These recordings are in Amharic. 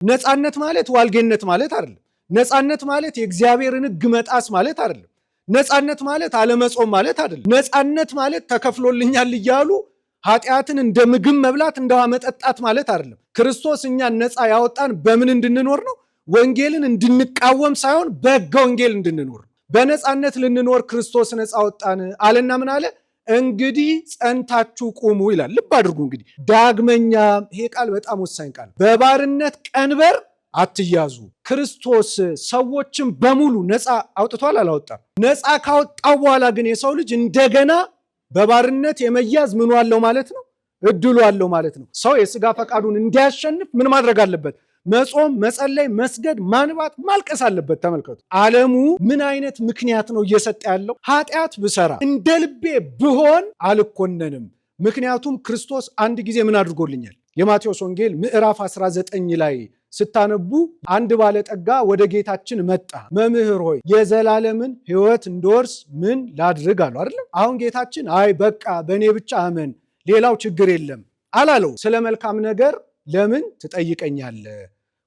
ነፃነት ማለት ዋልጌነት ማለት አይደለም። ነፃነት ማለት የእግዚአብሔርን ሕግ መጣስ ማለት አይደለም። ነፃነት ማለት አለመጾም ማለት አይደለም። ነፃነት ማለት ተከፍሎልኛል እያሉ ኃጢአትን እንደ ምግብ መብላት እንደ ውሃ መጠጣት ማለት አይደለም። ክርስቶስ እኛን ነፃ ያወጣን በምን እንድንኖር ነው? ወንጌልን እንድንቃወም ሳይሆን በሕገ ወንጌል እንድንኖር። በነፃነት ልንኖር ክርስቶስ ነፃ ወጣን አለና ምን አለ? እንግዲህ ጸንታችሁ ቁሙ ይላል። ልብ አድርጉ። እንግዲህ ዳግመኛ፣ ይሄ ቃል በጣም ወሳኝ ቃል፣ በባርነት ቀንበር አትያዙ። ክርስቶስ ሰዎችን በሙሉ ነፃ አውጥቷል አላወጣም? ነፃ ካወጣው በኋላ ግን የሰው ልጅ እንደገና በባርነት የመያዝ ምኑ አለው ማለት ነው? እድሉ አለው ማለት ነው። ሰው የስጋ ፈቃዱን እንዲያሸንፍ ምን ማድረግ አለበት? መጾም፣ መጸለይ፣ መስገድ፣ ማንባት፣ ማልቀስ አለበት። ተመልከቱ፣ ዓለሙ ምን አይነት ምክንያት ነው እየሰጠ ያለው? ኃጢአት ብሰራ እንደ ልቤ ብሆን አልኮነንም። ምክንያቱም ክርስቶስ አንድ ጊዜ ምን አድርጎልኛል? የማቴዎስ ወንጌል ምዕራፍ 19 ላይ ስታነቡ አንድ ባለጠጋ ወደ ጌታችን መጣ። መምህር ሆይ የዘላለምን ሕይወት እንድወርስ ምን ላድርግ አለው አይደለም? አሁን ጌታችን አይ በቃ በእኔ ብቻ አመን ሌላው ችግር የለም አላለው። ስለ መልካም ነገር ለምን ትጠይቀኛለህ?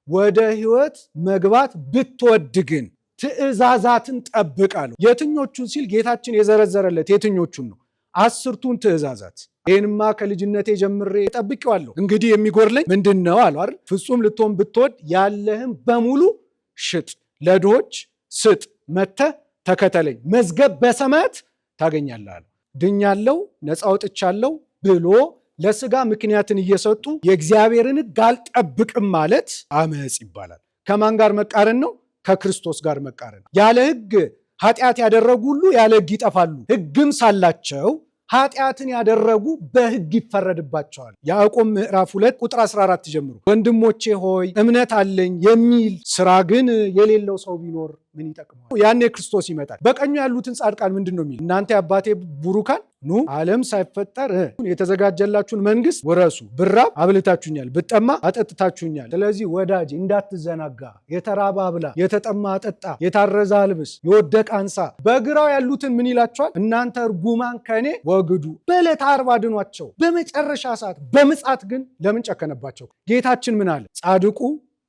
ወደ ሕይወት መግባት ብትወድ ግን ትእዛዛትን ጠብቅ አለው። የትኞቹን ሲል ጌታችን የዘረዘረለት የትኞቹን ነው? 10ቱን ትእዛዛት። ይህንማ ከልጅነቴ ጀምሬ ጠብቄዋለሁ፣ እንግዲህ የሚጎድለኝ ምንድን ነው አለው አይደል? ፍጹም ልትሆን ብትወድ ያለህም በሙሉ ሽጥ፣ ለድሆች ስጥ፣ መጥተህ ተከተለኝ፣ መዝገብ በሰማያት ታገኛለህ አለው። ድኛለሁ፣ ነፃ ወጥቻለሁ ብሎ ለስጋ ምክንያትን እየሰጡ የእግዚአብሔርን ሕግ አልጠብቅም ማለት አመፅ ይባላል። ከማን ጋር መቃረን ነው? ከክርስቶስ ጋር መቃረን። ያለ ሕግ ኃጢአት ያደረጉ ሁሉ ያለ ሕግ ይጠፋሉ። ሕግም ሳላቸው ኃጢአትን ያደረጉ በሕግ ይፈረድባቸዋል። ያዕቆብ ምዕራፍ 2 ቁጥር 14 ጀምሮ ወንድሞቼ ሆይ እምነት አለኝ የሚል ስራ ግን የሌለው ሰው ቢኖር ምን ይጠቅመዋል? ያኔ ክርስቶስ ይመጣል። በቀኙ ያሉትን ጻድቃን ምንድን ነው የሚል? እናንተ የአባቴ ቡሩካን ኑ ዓለም ሳይፈጠር የተዘጋጀላችሁን መንግስት ወረሱ። ብራብ አብልታችሁኛል፣ ብጠማ አጠጥታችሁኛል። ስለዚህ ወዳጅ እንዳትዘናጋ፣ የተራበ አብላ፣ የተጠማ አጠጣ፣ የታረዘ አልብስ፣ የወደቀ አንሳ። በግራው ያሉትን ምን ይላቸዋል? እናንተ እርጉማን ከእኔ ወግዱ፣ በዕለተ ዓርብ አድኗቸው፣ በመጨረሻ ሰዓት በምጽአት ግን ለምን ጨከነባቸው? ጌታችን ምን አለ? ጻድቁ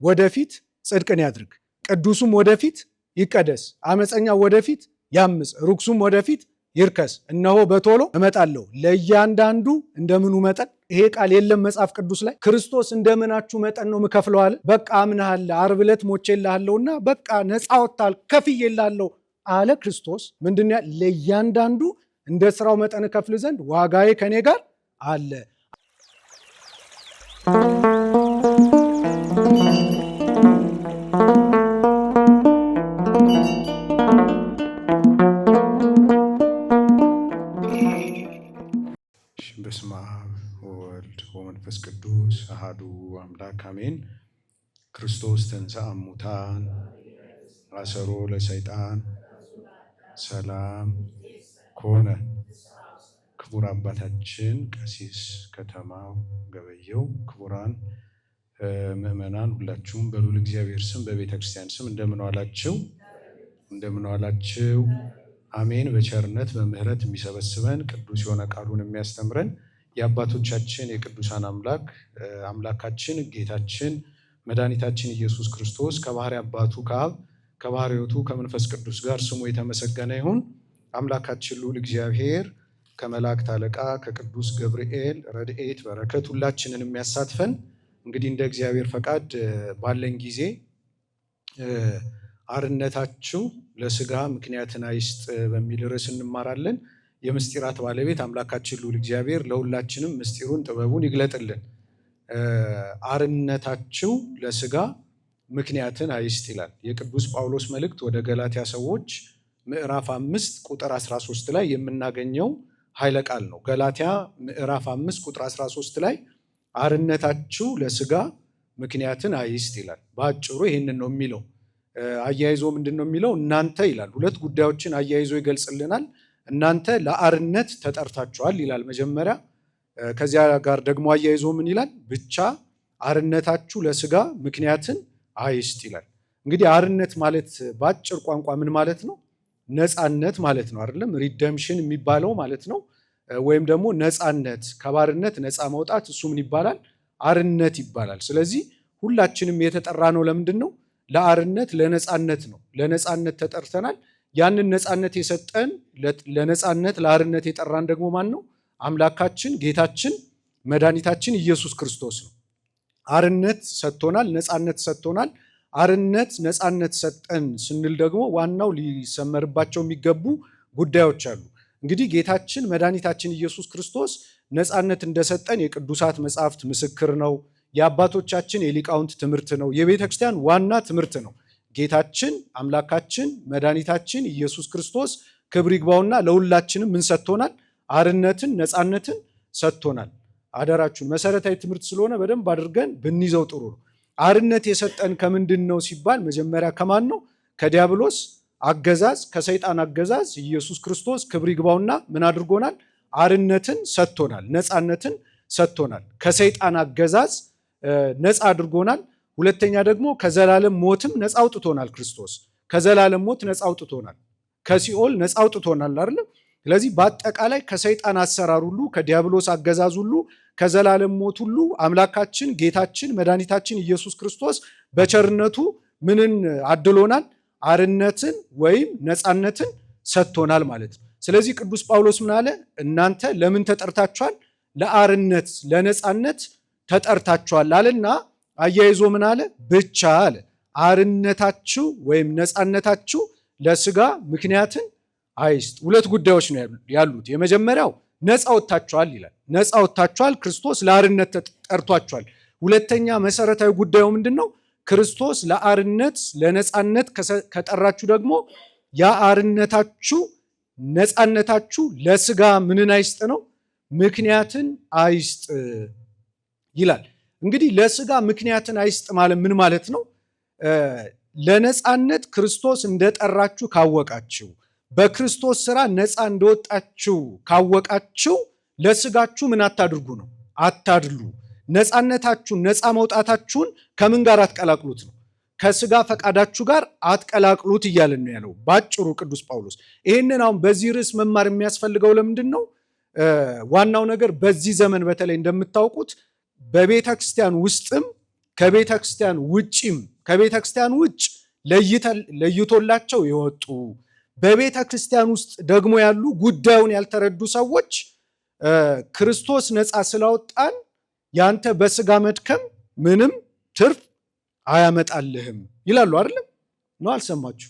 ወደፊት ጽድቅን ያድርግ፣ ቅዱሱም ወደፊት ይቀደስ፣ አመፀኛው ወደፊት ያምፅ፣ ርኩሱም ወደፊት ይርከስ። እነሆ በቶሎ እመጣለሁ፣ ለእያንዳንዱ እንደምኑ መጠን። ይሄ ቃል የለም መጽሐፍ ቅዱስ ላይ? ክርስቶስ እንደምናችሁ መጠን ነው ምከፍለው አለ። በቃ አምናሃል፣ ዓርብ ዕለት ሞቼልሃለሁና በቃ ነፃ ወጥተሃል፣ ከፍዬልሃለሁ አለ ክርስቶስ። ምንድን ነው? ለእያንዳንዱ እንደ ስራው መጠን እከፍል ዘንድ ዋጋዬ ከኔ ጋር አለ። በስመ አብ ወወልድ ወመንፈስ ቅዱስ አሐዱ አምላክ አሜን። ክርስቶስ ተንሥአ እሙታን አሰሮ ለሰይጣን ሰላም ኮነ። ክቡር አባታችን ቀሲስ ከተማው ገበየው፣ ክቡራን ምዕመናን ሁላችሁም በልዑል እግዚአብሔር ስም በቤተ ክርስቲያን ስም እንደምን ዋላችሁ? እንደምን ዋላችሁ? አሜን። በቸርነት በምሕረት የሚሰበስበን ቅዱስ የሆነ ቃሉን የሚያስተምረን የአባቶቻችን የቅዱሳን አምላካችን ጌታችን መድኃኒታችን ኢየሱስ ክርስቶስ ከባሕርይ አባቱ ከአብ ከባሕርይ ሕይወቱ ከመንፈስ ቅዱስ ጋር ስሙ የተመሰገነ ይሁን። አምላካችን ልዑል እግዚአብሔር ከመላእክት አለቃ ከቅዱስ ገብርኤል ረድኤት በረከት ሁላችንን የሚያሳትፈን። እንግዲህ እንደ እግዚአብሔር ፈቃድ ባለን ጊዜ አርነታችሁ ለስጋ ምክንያትን አይስጥ በሚል ርዕስ እንማራለን። የምስጢራት ባለቤት አምላካችን ልዑል እግዚአብሔር ለሁላችንም ምስጢሩን ጥበቡን ይግለጥልን። አርነታችሁ ለስጋ ምክንያትን አይስጥ ይላል የቅዱስ ጳውሎስ መልእክት ወደ ገላትያ ሰዎች ምዕራፍ 5 ቁጥር 13 ላይ የምናገኘው ኃይለ ቃል ነው። ገላትያ ምዕራፍ 5 ቁጥር 13 ላይ አርነታችሁ ለስጋ ምክንያትን አይስጥ ይላል። በአጭሩ ይህንን ነው የሚለው። አያይዞ ምንድን ነው የሚለው? እናንተ ይላል። ሁለት ጉዳዮችን አያይዞ ይገልጽልናል። እናንተ ለአርነት ተጠርታችኋል ይላል መጀመሪያ። ከዚያ ጋር ደግሞ አያይዞ ምን ይላል? ብቻ አርነታችሁ ለስጋ ምክንያትን አይስጥ ይላል። እንግዲህ አርነት ማለት በአጭር ቋንቋ ምን ማለት ነው? ነፃነት ማለት ነው አይደለም? ሪደምሽን የሚባለው ማለት ነው። ወይም ደግሞ ነፃነት፣ ከባርነት ነፃ መውጣት፣ እሱ ምን ይባላል? አርነት ይባላል። ስለዚህ ሁላችንም የተጠራ ነው ለምንድን ነው? ለአርነት ለነፃነት ነው። ለነፃነት ተጠርተናል። ያንን ነፃነት የሰጠን ለነፃነት ለአርነት የጠራን ደግሞ ማን ነው? አምላካችን ጌታችን መድኃኒታችን ኢየሱስ ክርስቶስ ነው። አርነት ሰጥቶናል፣ ነፃነት ሰጥቶናል። አርነት ነፃነት ሰጠን ስንል ደግሞ ዋናው ሊሰመርባቸው የሚገቡ ጉዳዮች አሉ። እንግዲህ ጌታችን መድኃኒታችን ኢየሱስ ክርስቶስ ነፃነት እንደሰጠን የቅዱሳት መጻሕፍት ምስክር ነው። የአባቶቻችን የሊቃውንት ትምህርት ነው። የቤተ ክርስቲያን ዋና ትምህርት ነው። ጌታችን አምላካችን መድኃኒታችን ኢየሱስ ክርስቶስ ክብር ይግባውና ለሁላችንም ምን ሰጥቶናል? አርነትን ነፃነትን ሰጥቶናል። አደራችሁን መሰረታዊ ትምህርት ስለሆነ በደንብ አድርገን ብንይዘው ጥሩ ነው። አርነት የሰጠን ከምንድን ነው ሲባል መጀመሪያ ከማን ነው? ከዲያብሎስ አገዛዝ ከሰይጣን አገዛዝ ኢየሱስ ክርስቶስ ክብር ይግባውና ምን አድርጎናል? አርነትን ሰጥቶናል፣ ነፃነትን ሰጥቶናል። ከሰይጣን አገዛዝ ነፃ አድርጎናል። ሁለተኛ ደግሞ ከዘላለም ሞትም ነፃ አውጥቶናል። ክርስቶስ ከዘላለም ሞት ነፃ አውጥቶናል፣ ከሲኦል ነፃ አውጥቶናል አይደል? ስለዚህ በአጠቃላይ ከሰይጣን አሰራር ሁሉ ከዲያብሎስ አገዛዝ ሁሉ ከዘላለም ሞት ሁሉ አምላካችን ጌታችን መድኃኒታችን ኢየሱስ ክርስቶስ በቸርነቱ ምንን አድሎናል? አርነትን ወይም ነፃነትን ሰጥቶናል ማለት ነው። ስለዚህ ቅዱስ ጳውሎስ ምን አለ? እናንተ ለምን ተጠርታችኋል? ለአርነት ለነፃነት ተጠርታችኋል አለና አያይዞ ምን አለ? ብቻ አለ አርነታችሁ ወይም ነፃነታችሁ ለስጋ ምክንያትን አይስጥ። ሁለት ጉዳዮች ነው ያሉት። የመጀመሪያው ነፃ ወጥታችኋል ይላል። ነፃ ወጥታችኋል፣ ክርስቶስ ለአርነት ተጠርቷችኋል። ሁለተኛ መሰረታዊ ጉዳዩ ምንድን ነው? ክርስቶስ ለአርነት ለነፃነት ከጠራችሁ ደግሞ ያ አርነታችሁ ነፃነታችሁ ለስጋ ምንን አይስጥ ነው? ምክንያትን አይስጥ ይላል። እንግዲህ ለስጋ ምክንያትን አይስጥ ማለት ምን ማለት ነው? ለነፃነት ክርስቶስ እንደጠራችሁ ካወቃችሁ፣ በክርስቶስ ስራ ነፃ እንደወጣችሁ ካወቃችሁ ለስጋችሁ ምን አታድርጉ ነው? አታድሉ። ነፃነታችሁን ነፃ መውጣታችሁን ከምን ጋር አትቀላቅሉት ነው? ከስጋ ፈቃዳችሁ ጋር አትቀላቅሉት እያለን ነው ያለው ባጭሩ ቅዱስ ጳውሎስ። ይህንን አሁን በዚህ ርዕስ መማር የሚያስፈልገው ለምንድን ነው? ዋናው ነገር በዚህ ዘመን በተለይ እንደምታውቁት በቤተ ክርስቲያን ውስጥም ከቤተ ክርስቲያን ውጭም ከቤተ ክርስቲያን ውጭ ለይቶላቸው የወጡ በቤተ ክርስቲያን ውስጥ ደግሞ ያሉ ጉዳዩን ያልተረዱ ሰዎች ክርስቶስ ነፃ ስላወጣን ያንተ በስጋ መድከም ምንም ትርፍ አያመጣልህም ይላሉ። አይደለም ነው? አልሰማችሁ?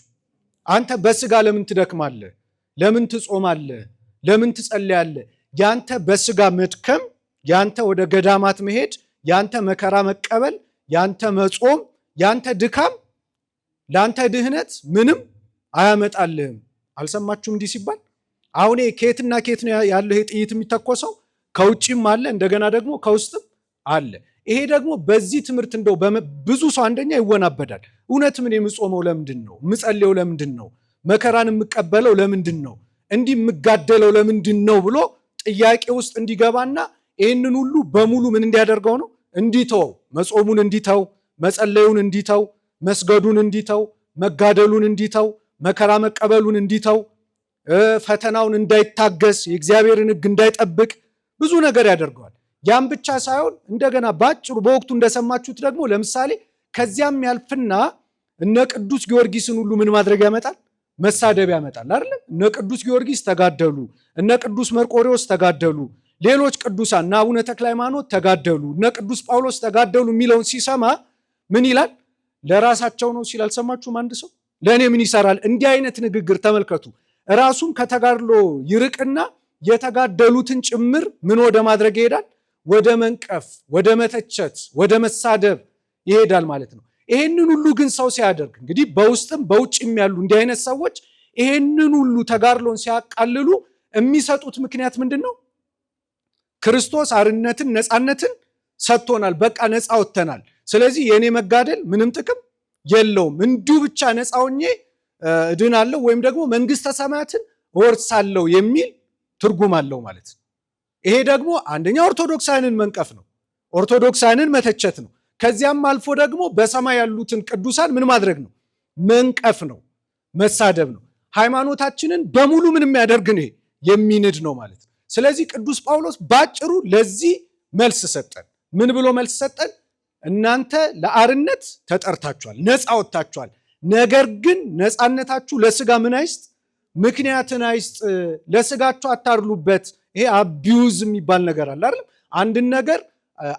አንተ በስጋ ለምን ትደክማለህ? ለምን ትጾማለህ? ለምን ትጸልያለህ? ያንተ በስጋ መድከም፣ ያንተ ወደ ገዳማት መሄድ፣ ያንተ መከራ መቀበል፣ ያንተ መጾም፣ ያንተ ድካም ለአንተ ድህነት ምንም አያመጣልህም። አልሰማችሁም እንዲህ ሲባል? አሁን ከየትና ከየት ነው ያለው ይሄ ጥይት የሚተኮሰው? ከውጭም አለ፣ እንደገና ደግሞ ከውስጥም አለ። ይሄ ደግሞ በዚህ ትምህርት እንደው ብዙ ሰው አንደኛ ይወናበዳል። እውነት ምን የምጾመው ለምንድን ነው? የምጸልየው ለምንድን ነው? መከራን የምቀበለው ለምንድን ነው? እንዲህ የምጋደለው ለምንድን ነው ብሎ ጥያቄ ውስጥ እንዲገባና ይህንን ሁሉ በሙሉ ምን እንዲያደርገው ነው? እንዲተው፣ መጾሙን እንዲተው፣ መጸለዩን እንዲተው፣ መስገዱን እንዲተው፣ መጋደሉን እንዲተው፣ መከራ መቀበሉን እንዲተው፣ ፈተናውን እንዳይታገስ፣ የእግዚአብሔርን ሕግ እንዳይጠብቅ ብዙ ነገር ያደርገዋል። ያም ብቻ ሳይሆን እንደገና ባጭሩ በወቅቱ እንደሰማችሁት ደግሞ ለምሳሌ ከዚያም ያልፍና እነ ቅዱስ ጊዮርጊስን ሁሉ ምን ማድረግ ያመጣል? መሳደብ ያመጣል አይደለም? እነ ቅዱስ ጊዮርጊስ ተጋደሉ፣ እነ ቅዱስ መርቆሬዎስ ተጋደሉ፣ ሌሎች ቅዱሳን እነ አቡነ ተክለ ሃይማኖት ተጋደሉ፣ እነ ቅዱስ ጳውሎስ ተጋደሉ የሚለውን ሲሰማ ምን ይላል? ለራሳቸው ነው ሲል አልሰማችሁም? አንድ ሰው ለእኔ ምን ይሰራል? እንዲህ አይነት ንግግር ተመልከቱ። ራሱም ከተጋድሎ ይርቅና የተጋደሉትን ጭምር ምን ወደ ማድረግ ይሄዳል? ወደ መንቀፍ፣ ወደ መተቸት፣ ወደ መሳደብ ይሄዳል ማለት ነው። ይሄንን ሁሉ ግን ሰው ሲያደርግ እንግዲህ በውስጥም በውጭም ያሉ እንዲህ አይነት ሰዎች ይሄንን ሁሉ ተጋድሎን ሲያቃልሉ የሚሰጡት ምክንያት ምንድን ነው? ክርስቶስ አርነትን ነፃነትን ሰጥቶናል። በቃ ነፃ ወጥተናል። ስለዚህ የእኔ መጋደል ምንም ጥቅም የለውም፣ እንዲሁ ብቻ ነፃ ሆኜ እድናለሁ ወይም ደግሞ መንግስተ ሰማያትን እወርሳለሁ የሚል ትርጉም አለው ማለት ነው። ይሄ ደግሞ አንደኛ ኦርቶዶክሳንን መንቀፍ ነው፣ ኦርቶዶክሳንን መተቸት ነው። ከዚያም አልፎ ደግሞ በሰማይ ያሉትን ቅዱሳን ምን ማድረግ ነው? መንቀፍ ነው፣ መሳደብ ነው። ሃይማኖታችንን በሙሉ ምን የሚያደርግ ነው? የሚንድ ነው ማለት ነው። ስለዚህ ቅዱስ ጳውሎስ ባጭሩ ለዚህ መልስ ሰጠን። ምን ብሎ መልስ ሰጠን? እናንተ ለአርነት ተጠርታችኋል፣ ነፃ ወጥታችኋል። ነገር ግን ነፃነታችሁ ለስጋ ምን አይስጥ? ምክንያትን አይስጥ። ለስጋችሁ አታርሉበት። ይሄ አቢዩዝ የሚባል ነገር አለ አይደል? አንድን ነገር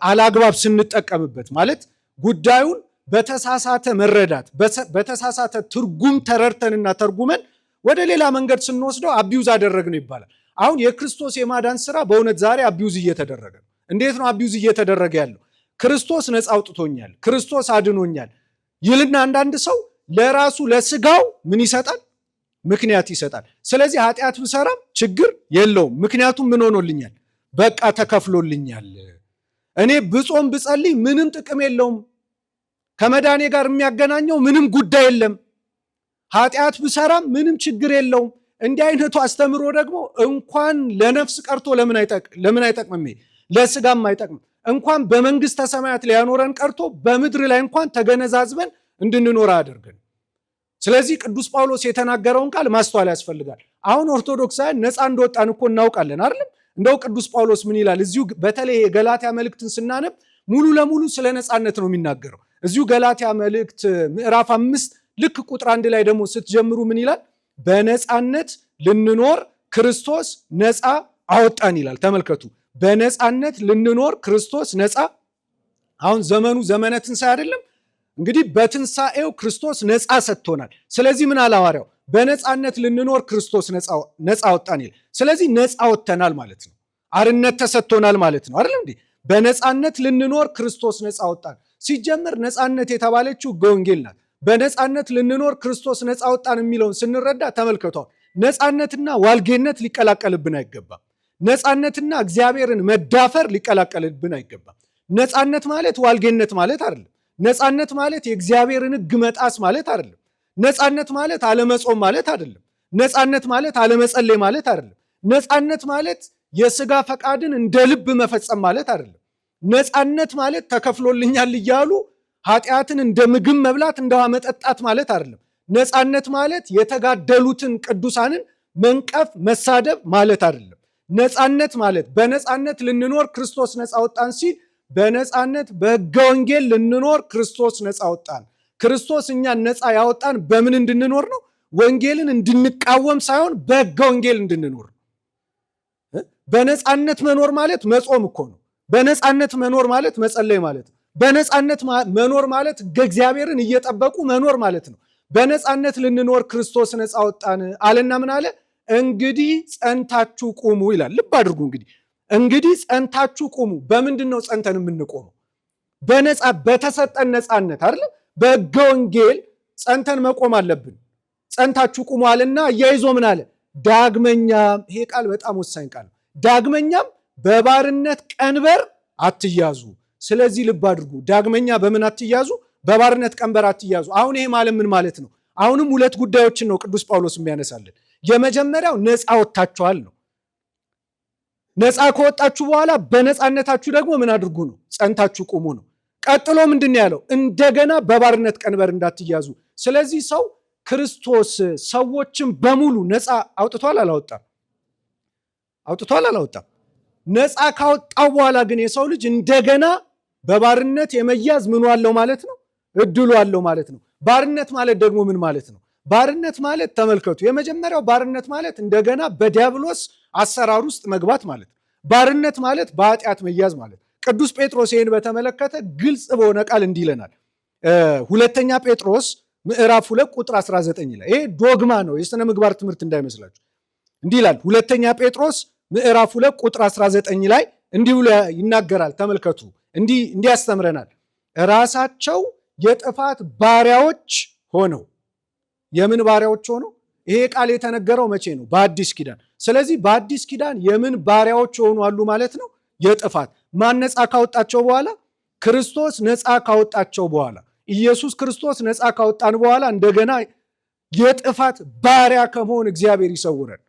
አላግባብ ስንጠቀምበት ማለት ጉዳዩን በተሳሳተ መረዳት በተሳሳተ ትርጉም ተረድተንና ተርጉመን ወደ ሌላ መንገድ ስንወስደው አቢዩዝ አደረግነው ይባላል። አሁን የክርስቶስ የማዳን ስራ በእውነት ዛሬ አቢዩዝ እየተደረገ ነው። እንዴት ነው አቢዩዝ እየተደረገ ያለው? ክርስቶስ ነፃ አውጥቶኛል፣ ክርስቶስ አድኖኛል ይልና አንዳንድ ሰው ለራሱ ለስጋው ምን ይሰጣል? ምክንያት ይሰጣል። ስለዚህ ኃጢአት ብሰራም ችግር የለውም፣ ምክንያቱም ምን ሆኖልኛል? በቃ ተከፍሎልኛል። እኔ ብጾም ብጸልይ ምንም ጥቅም የለውም፣ ከመዳኔ ጋር የሚያገናኘው ምንም ጉዳይ የለም። ኃጢአት ብሰራም ምንም ችግር የለውም። እንዲህ አይነቱ አስተምሮ ደግሞ እንኳን ለነፍስ ቀርቶ ለምን አይጠቅምም? ለስጋም አይጠቅምም። እንኳን በመንግስተ ሰማያት ሊያኖረን ቀርቶ በምድር ላይ እንኳን ተገነዛዝበን እንድንኖር አያደርገን። ስለዚህ ቅዱስ ጳውሎስ የተናገረውን ቃል ማስተዋል ያስፈልጋል። አሁን ኦርቶዶክሳውያን ነፃ እንደወጣን እኮ እናውቃለን አይደለም? እንደው ቅዱስ ጳውሎስ ምን ይላል? እዚሁ በተለይ የገላትያ መልእክትን ስናነብ ሙሉ ለሙሉ ስለ ነፃነት ነው የሚናገረው። እዚሁ ገላትያ መልእክት ምዕራፍ 5 ልክ ቁጥር 1 ላይ ደግሞ ስትጀምሩ ምን ይላል? በነፃነት ልንኖር ክርስቶስ ነፃ አወጣን ይላል። ተመልከቱ፣ በነፃነት ልንኖር ክርስቶስ ነፃ። አሁን ዘመኑ ዘመነ ትንሣኤ አይደለም? እንግዲህ በትንሣኤው ክርስቶስ ነፃ ሰጥቶናል። ስለዚህ ምን አለ ሐዋርያው? በነፃነት ልንኖር ክርስቶስ ነፃ አወጣን ይላል። ስለዚህ ነፃ ወጥተናል ማለት ነው። አርነት ተሰጥቶናል ማለት ነው አይደለም እንዴ? በነፃነት ልንኖር ክርስቶስ ነፃ አወጣን። ሲጀምር ነፃነት የተባለችው ሕገ ወንጌል ናት። በነፃነት ልንኖር ክርስቶስ ነፃ አወጣን የሚለውን ስንረዳ ተመልከቷል። ነፃነትና ዋልጌነት ሊቀላቀልብን አይገባም። ነፃነትና እግዚአብሔርን መዳፈር ሊቀላቀልብን አይገባም። ነፃነት ማለት ዋልጌነት ማለት አይደለም። ነፃነት ማለት የእግዚአብሔርን ሕግ መጣስ ማለት አይደለም። ነፃነት ማለት አለመጾም ማለት አይደለም። ነፃነት ማለት አለመጸለይ ማለት አይደለም። ነፃነት ማለት የስጋ ፈቃድን እንደ ልብ መፈጸም ማለት አይደለም። ነፃነት ማለት ተከፍሎልኛል እያሉ ኃጢአትን እንደ ምግብ መብላት እንደ ውሃ መጠጣት ማለት አይደለም። ነፃነት ማለት የተጋደሉትን ቅዱሳንን መንቀፍ መሳደብ ማለት አይደለም። ነፃነት ማለት በነፃነት ልንኖር ክርስቶስ ነፃ ወጣን ሲል በነፃነት በሕገ ወንጌል ልንኖር ክርስቶስ ነፃ ወጣን። ክርስቶስ እኛን ነፃ ያወጣን በምን እንድንኖር ነው? ወንጌልን እንድንቃወም ሳይሆን በሕገ ወንጌል እንድንኖር። በነፃነት መኖር ማለት መጾም እኮ ነው። በነፃነት መኖር ማለት መጸለይ ማለት ነው። በነፃነት መኖር ማለት እግዚአብሔርን እየጠበቁ መኖር ማለት ነው። በነፃነት ልንኖር ክርስቶስ ነፃ ወጣን አለና ምን አለ? እንግዲህ ጸንታችሁ ቁሙ ይላል። ልብ አድርጉ። እንግዲህ ጸንታችሁ ቁሙ። በምንድን ነው ጸንተን የምንቆመው? በተሰጠን ነፃነት አይደለም? በሕገ ወንጌል ጸንተን መቆም አለብን። ጸንታችሁ ቁሙ አለና እያይዞ ምን አለ? ዳግመኛም፣ ይሄ ቃል በጣም ወሳኝ ቃል ነው። ዳግመኛም በባርነት ቀንበር አትያዙ። ስለዚህ ልብ አድርጉ። ዳግመኛ በምን አትያዙ? በባርነት ቀንበር አትያዙ። አሁን ይሄ ማለት ምን ማለት ነው? አሁንም ሁለት ጉዳዮችን ነው ቅዱስ ጳውሎስ የሚያነሳልን። የመጀመሪያው ነፃ ወጥታችኋል ነው። ነፃ ከወጣችሁ በኋላ በነፃነታችሁ ደግሞ ምን አድርጉ ነው? ጸንታችሁ ቁሙ ነው። ቀጥሎ ምንድን ነው ያለው? እንደገና በባርነት ቀንበር እንዳትያዙ። ስለዚህ ሰው ክርስቶስ ሰዎችን በሙሉ ነፃ አውጥቷል አላወጣም? አውጥቷል አላወጣም? ነፃ ካወጣው በኋላ ግን የሰው ልጅ እንደገና በባርነት የመያዝ ምኑ አለው ማለት ነው? እድሉ አለው ማለት ነው። ባርነት ማለት ደግሞ ምን ማለት ነው? ባርነት ማለት ተመልከቱ፣ የመጀመሪያው ባርነት ማለት እንደገና በዲያብሎስ አሰራር ውስጥ መግባት ማለት ነው። ባርነት ማለት በኃጢአት መያዝ ማለት። ቅዱስ ጴጥሮስ ይህን በተመለከተ ግልጽ በሆነ ቃል እንዲህ ይለናል። ሁለተኛ ጴጥሮስ ምዕራፍ 2 ቁጥር 19 ላይ፣ ይሄ ዶግማ ነው፣ የሥነ ምግባር ትምህርት እንዳይመስላችሁ። እንዲህ ይላል ሁለተኛ ጴጥሮስ ምዕራፍ 2 ቁጥር 19 ላይ እንዲህ ብሎ ይናገራል። ተመልከቱ፣ እንዲህ ያስተምረናል። ራሳቸው የጥፋት ባሪያዎች ሆነው። የምን ባሪያዎች ሆነው? ይሄ ቃል የተነገረው መቼ ነው? በአዲስ ኪዳን። ስለዚህ በአዲስ ኪዳን የምን ባሪያዎች የሆኑ አሉ ማለት ነው? የጥፋት። ማን ነፃ ካወጣቸው በኋላ? ክርስቶስ ነፃ ካወጣቸው በኋላ፣ ኢየሱስ ክርስቶስ ነፃ ካወጣን በኋላ እንደገና የጥፋት ባሪያ ከመሆን እግዚአብሔር ይሰውረን።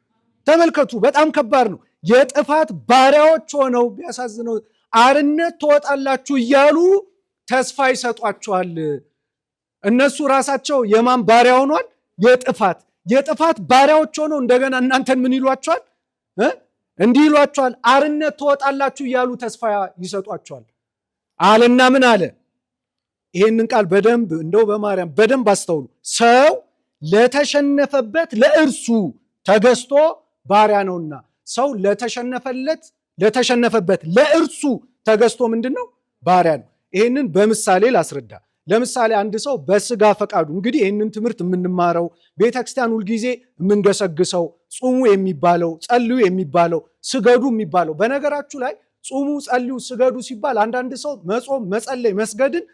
ተመልከቱ፣ በጣም ከባድ ነው። የጥፋት ባሪያዎች ሆነው ቢያሳዝነው አርነት ትወጣላችሁ እያሉ ተስፋ ይሰጧቸዋል። እነሱ ራሳቸው የማን ባሪያ ሆኗል? የጥፋት ባሪያዎች ሆነው እንደገና እናንተን ምን ይሏቸዋል? እንዲህ ይሏቸዋል፣ አርነት ትወጣላችሁ እያሉ ተስፋ ይሰጧቸዋል አለና ምን አለ? ይህንን ቃል በደንብ እንደው በማርያም በደንብ አስተውሉ። ሰው ለተሸነፈበት ለእርሱ ተገዝቶ ባሪያ ነውና፣ ሰው ለተሸነፈበት ለእርሱ ተገዝቶ ምንድን ነው? ባሪያ ነው። ይህንን በምሳሌ ላስረዳ። ለምሳሌ አንድ ሰው በስጋ ፈቃዱ፣ እንግዲህ ይህንን ትምህርት የምንማረው ቤተክርስቲያን ሁልጊዜ የምንገሰግሰው ጹሙ የሚባለው ጸልዩ የሚባለው ስገዱ የሚባለው። በነገራችሁ ላይ ጹሙ ጸልዩ ስገዱ ሲባል አንዳንድ ሰው መጾም መጸለይ መስገድን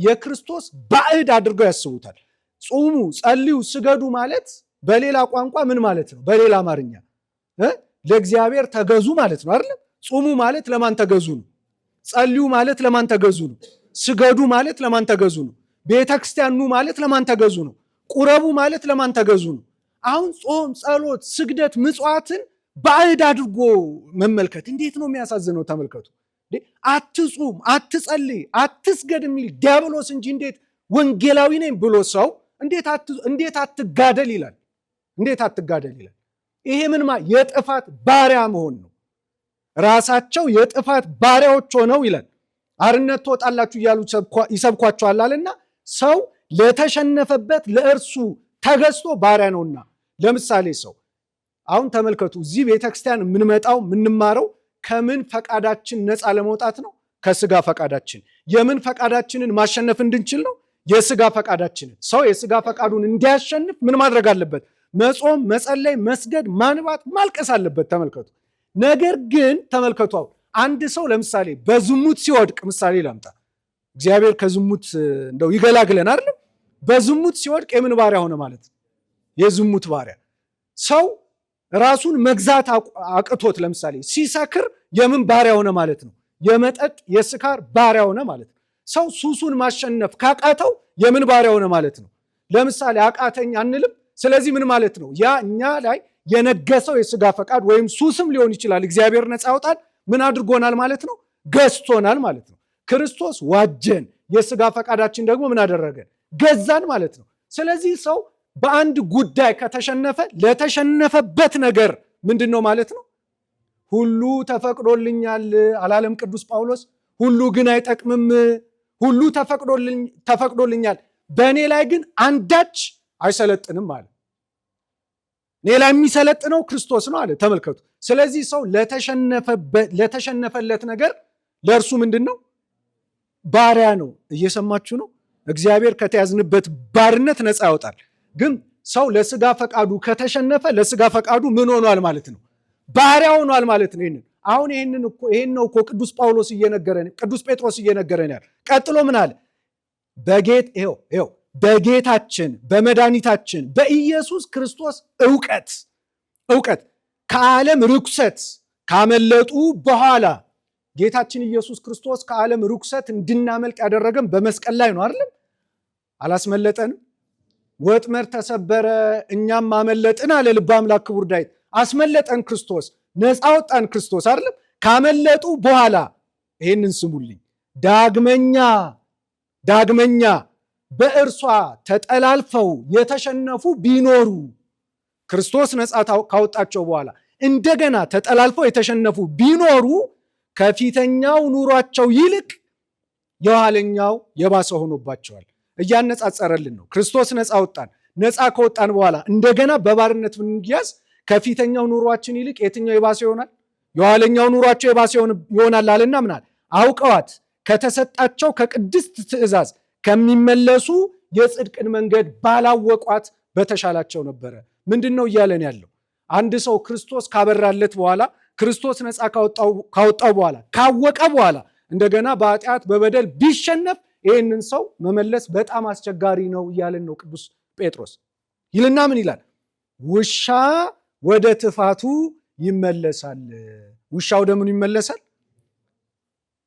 የክርስቶስ ባዕድ አድርገው ያስቡታል። ጹሙ ጸልዩ ስገዱ ማለት በሌላ ቋንቋ ምን ማለት ነው? በሌላ አማርኛ ለእግዚአብሔር ተገዙ ማለት ነው አይደለም? ጹሙ ማለት ለማን ተገዙ ነው? ጸልዩ ማለት ለማን ተገዙ ነው? ስገዱ ማለት ለማን ተገዙ ነው? ቤተክርስቲያኑ ማለት ለማን ተገዙ ነው? ቁረቡ ማለት ለማን ተገዙ ነው? አሁን ጾም፣ ጸሎት፣ ስግደት፣ ምጽዋትን ባዕድ አድርጎ መመልከት እንዴት ነው የሚያሳዝነው? ተመልከቱ። አትጹም፣ አትጸልይ፣ አትስገድ የሚል ዲያብሎስ እንጂ እንዴት ወንጌላዊ ነኝ ብሎ ሰው እንዴት አትጋደል ይላል? እንዴት አትጋደል ይላል? ይሄ ምንማ የጥፋት ባሪያ መሆን ነው። ራሳቸው የጥፋት ባሪያዎች ሆነው ይላል አርነት ትወጣላችሁ እያሉ ይሰብኳቸዋል አለና ሰው ለተሸነፈበት ለእርሱ ተገዝቶ ባሪያ ነውና። ለምሳሌ ሰው አሁን ተመልከቱ፣ እዚህ ቤተክርስቲያን የምንመጣው የምንማረው ከምን ፈቃዳችን ነፃ ለመውጣት ነው? ከስጋ ፈቃዳችን። የምን ፈቃዳችንን ማሸነፍ እንድንችል ነው? የስጋ ፈቃዳችንን። ሰው የስጋ ፈቃዱን እንዲያሸንፍ ምን ማድረግ አለበት? መጾም፣ መጸለይ፣ መስገድ፣ ማንባት፣ ማልቀስ አለበት። ተመልከቱ። ነገር ግን ተመልከቱ፣ አንድ ሰው ለምሳሌ በዝሙት ሲወድቅ፣ ምሳሌ ላምጣ፣ እግዚአብሔር ከዝሙት እንደው ይገላግለን አይደለም? በዝሙት ሲወድቅ የምን ባሪያ ሆነ ማለት ነው? የዝሙት ባሪያ። ሰው ራሱን መግዛት አቅቶት ለምሳሌ ሲሰክር የምን ባሪያ ሆነ ማለት ነው? የመጠጥ የስካር ባሪያ ሆነ ማለት ነው። ሰው ሱሱን ማሸነፍ ካቃተው የምን ባሪያ ሆነ ማለት ነው? ለምሳሌ አቃተኝ አንልም። ስለዚህ ምን ማለት ነው? ያ እኛ ላይ የነገሰው የስጋ ፈቃድ ወይም ሱስም ሊሆን ይችላል። እግዚአብሔር ነፃ ያውጣል። ምን አድርጎናል ማለት ነው? ገዝቶናል ማለት ነው። ክርስቶስ ዋጀን። የስጋ ፈቃዳችን ደግሞ ምን አደረገን? ገዛን ማለት ነው። ስለዚህ ሰው በአንድ ጉዳይ ከተሸነፈ ለተሸነፈበት ነገር ምንድን ነው ማለት ነው? ሁሉ ተፈቅዶልኛል አላለም ቅዱስ ጳውሎስ? ሁሉ ግን አይጠቅምም። ሁሉ ተፈቅዶልኛል፣ በእኔ ላይ ግን አንዳች አይሰለጥንም አለ። እኔ ላይ የሚሰለጥነው ክርስቶስ ነው አለ። ተመልከቱ። ስለዚህ ሰው ለተሸነፈለት ነገር ለእርሱ ምንድን ነው? ባሪያ ነው። እየሰማችሁ ነው? እግዚአብሔር ከተያዝንበት ባርነት ነፃ ያወጣል። ግን ሰው ለስጋ ፈቃዱ ከተሸነፈ ለስጋ ፈቃዱ ምን ሆኗል ማለት ነው? ባሪያ ሆኗል ማለት ነው። ይህን ነው እኮ ቅዱስ ጳውሎስ እየነገረን፣ ቅዱስ ጴጥሮስ እየነገረን ያለ። ቀጥሎ ምን አለ? በጌታችን በመድኃኒታችን በኢየሱስ ክርስቶስ እውቀት ከዓለም ርኩሰት ካመለጡ በኋላ ጌታችን ኢየሱስ ክርስቶስ ከዓለም ርኩሰት እንድናመልጥ ያደረገን በመስቀል ላይ ነው አይደለም? አላስመለጠንም? ወጥመድ ተሰበረ እኛም አመለጥን አለ ልበ አምላክ ክቡር ዳዊት። አስመለጠን ክርስቶስ፣ ነፃ ወጣን ክርስቶስ አይደለም? ካመለጡ በኋላ ይህንን ስሙልኝ፣ ዳግመኛ በእርሷ ተጠላልፈው የተሸነፉ ቢኖሩ፣ ክርስቶስ ነፃ ካወጣቸው በኋላ እንደገና ተጠላልፈው የተሸነፉ ቢኖሩ ከፊተኛው ኑሯቸው ይልቅ የኋለኛው የባሰ ሆኖባቸዋል። እያነጻጸረልን ነው። ክርስቶስ ነፃ ወጣን። ነፃ ከወጣን በኋላ እንደገና በባርነት ብንያዝ ከፊተኛው ኑሯችን ይልቅ የትኛው የባሰ ይሆናል? የኋለኛው ኑሯቸው የባሰ ይሆናል አለና ምናል አውቀዋት ከተሰጣቸው ከቅድስት ትእዛዝ ከሚመለሱ የጽድቅን መንገድ ባላወቋት በተሻላቸው ነበረ። ምንድን ነው እያለን ያለው? አንድ ሰው ክርስቶስ ካበራለት በኋላ ክርስቶስ ነፃ ካወጣው በኋላ ካወቀ በኋላ እንደገና በኃጢአት በበደል ቢሸነፍ ይህንን ሰው መመለስ በጣም አስቸጋሪ ነው እያለን ነው ቅዱስ ጴጥሮስ። ይልና ምን ይላል? ውሻ ወደ ትፋቱ ይመለሳል። ውሻ ወደ ምኑ ይመለሳል?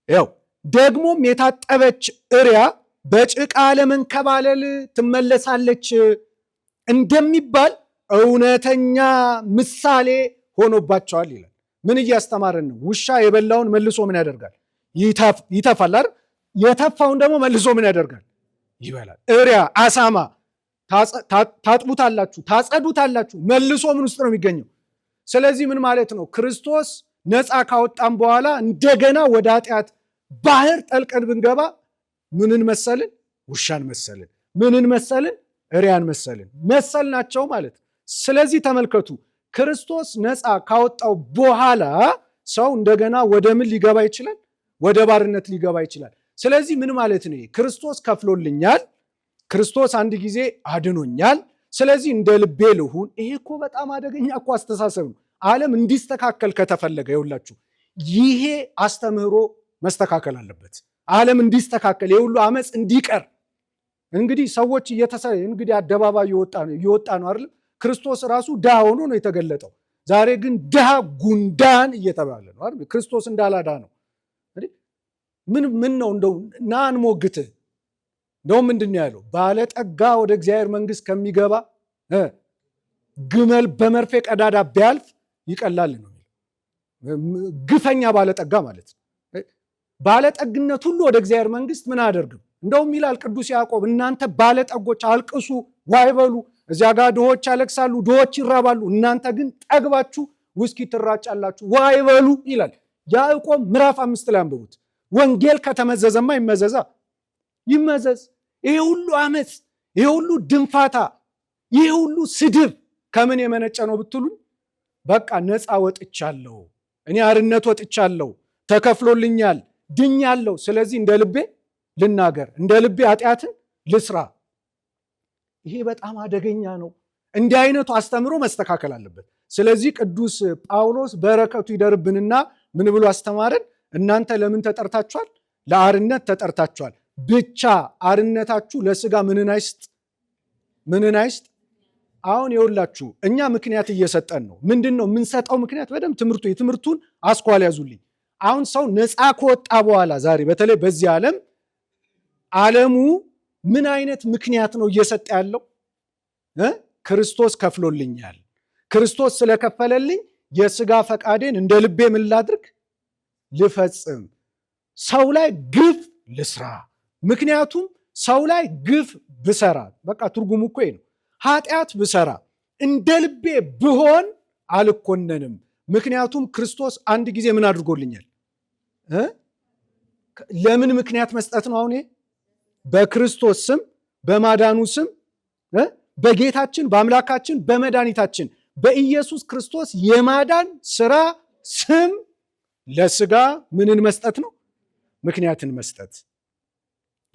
ያው ደግሞም የታጠበች እሪያ በጭቃ ለመንከባለል ትመለሳለች እንደሚባል እውነተኛ ምሳሌ ሆኖባቸዋል ይላል። ምን እያስተማረን ነው? ውሻ የበላውን መልሶ ምን ያደርጋል? ይተፋል አይደል? የተፋውን ደግሞ መልሶ ምን ያደርጋል? ይበላል። እሪያ አሳማ ታጥቡታላችሁ፣ ታጸዱታላችሁ፣ መልሶ ምን ውስጥ ነው የሚገኘው? ስለዚህ ምን ማለት ነው? ክርስቶስ ነፃ ካወጣን በኋላ እንደገና ወደ ኃጢአት ባህር ጠልቀን ብንገባ ምንን መሰልን? ውሻን መሰልን። ምንን መሰልን? እሪያን መሰልን። መሰል ናቸው ማለት። ስለዚህ ተመልከቱ፣ ክርስቶስ ነፃ ካወጣው በኋላ ሰው እንደገና ወደ ምን ሊገባ ይችላል? ወደ ባርነት ሊገባ ይችላል። ስለዚህ ምን ማለት ነው? ክርስቶስ ከፍሎልኛል፣ ክርስቶስ አንድ ጊዜ አድኖኛል፣ ስለዚህ እንደ ልቤ ልሁን። ይሄ እኮ በጣም አደገኛ እኮ አስተሳሰብ ነው። ዓለም እንዲስተካከል ከተፈለገ ይኸውላችሁ ይሄ አስተምህሮ መስተካከል አለበት። ዓለም እንዲስተካከል የሁሉ አመፅ እንዲቀር እንግዲህ ሰዎች እንግዲህ አደባባይ እየወጣ ነው አይደለም? ክርስቶስ ራሱ ድሃ ሆኖ ነው የተገለጠው። ዛሬ ግን ድሃ ጉንዳን እየተባለ ነው አይደል? ክርስቶስ እንዳላዳ ነው። ምን ነው እንደው ና እንሞግትህ። እንደውም ምንድን ነው ያለው? ባለጠጋ ወደ እግዚአብሔር መንግስት ከሚገባ ግመል በመርፌ ቀዳዳ ቢያልፍ ይቀላል ነው። ግፈኛ ባለጠጋ ማለት ነው። ባለጠግነት ሁሉ ወደ እግዚአብሔር መንግስት ምን አደርግም። እንደውም ይላል ቅዱስ ያዕቆብ እናንተ ባለጠጎች አልቅሱ ዋይ በሉ። እዚያ ጋር ድሆች ያለቅሳሉ፣ ድሆች ይራባሉ፣ እናንተ ግን ጠግባችሁ ውስኪ ትራጫላችሁ ዋይ በሉ ይላል ያዕቆብ ምዕራፍ 5 ላይ አንብቡት። ወንጌል ከተመዘዘማ ይመዘዝ። ይሄ ሁሉ አመፅ፣ ይሄ ሁሉ ድንፋታ፣ ይሄ ሁሉ ስድብ ከምን የመነጨ ነው ብትሉኝ፣ በቃ ነፃ ወጥቻለሁ፣ እኔ አርነት ወጥቻለሁ፣ ተከፍሎልኛል፣ ድኛለሁ። ስለዚህ እንደ ልቤ ልናገር፣ እንደ ልቤ ኃጢአትን ልስራ። ይሄ በጣም አደገኛ ነው። እንዲህ አይነቱ አስተምሮ መስተካከል አለበት። ስለዚህ ቅዱስ ጳውሎስ በረከቱ ይደርብንና ምን ብሎ አስተማረን? እናንተ ለምን ተጠርታችኋል? ለአርነት ተጠርታችኋል። ብቻ አርነታችሁ ለስጋ ምንን አይስጥ? አሁን የውላችሁ እኛ ምክንያት እየሰጠን ነው። ምንድን ነው የምንሰጠው ምክንያት? በደንብ የትምህርቱን አስኳል ያዙልኝ። አሁን ሰው ነፃ ከወጣ በኋላ ዛሬ በተለይ በዚህ ዓለሙ ምን አይነት ምክንያት ነው እየሰጠ ያለው? ክርስቶስ ከፍሎልኛል፣ ክርስቶስ ስለከፈለልኝ የስጋ ፈቃዴን እንደ ልቤ ምን ላድርግ? ልፈጽም፣ ሰው ላይ ግፍ ልስራ። ምክንያቱም ሰው ላይ ግፍ ብሰራ፣ በቃ ትርጉሙ እኮ ነው። ኃጢአት ብሰራ እንደ ልቤ ብሆን አልኮነንም። ምክንያቱም ክርስቶስ አንድ ጊዜ ምን አድርጎልኛል? ለምን ምክንያት መስጠት ነው? አሁን በክርስቶስ ስም በማዳኑ ስም በጌታችን በአምላካችን በመድኃኒታችን በኢየሱስ ክርስቶስ የማዳን ስራ ስም ለስጋ ምንን መስጠት ነው? ምክንያትን መስጠት።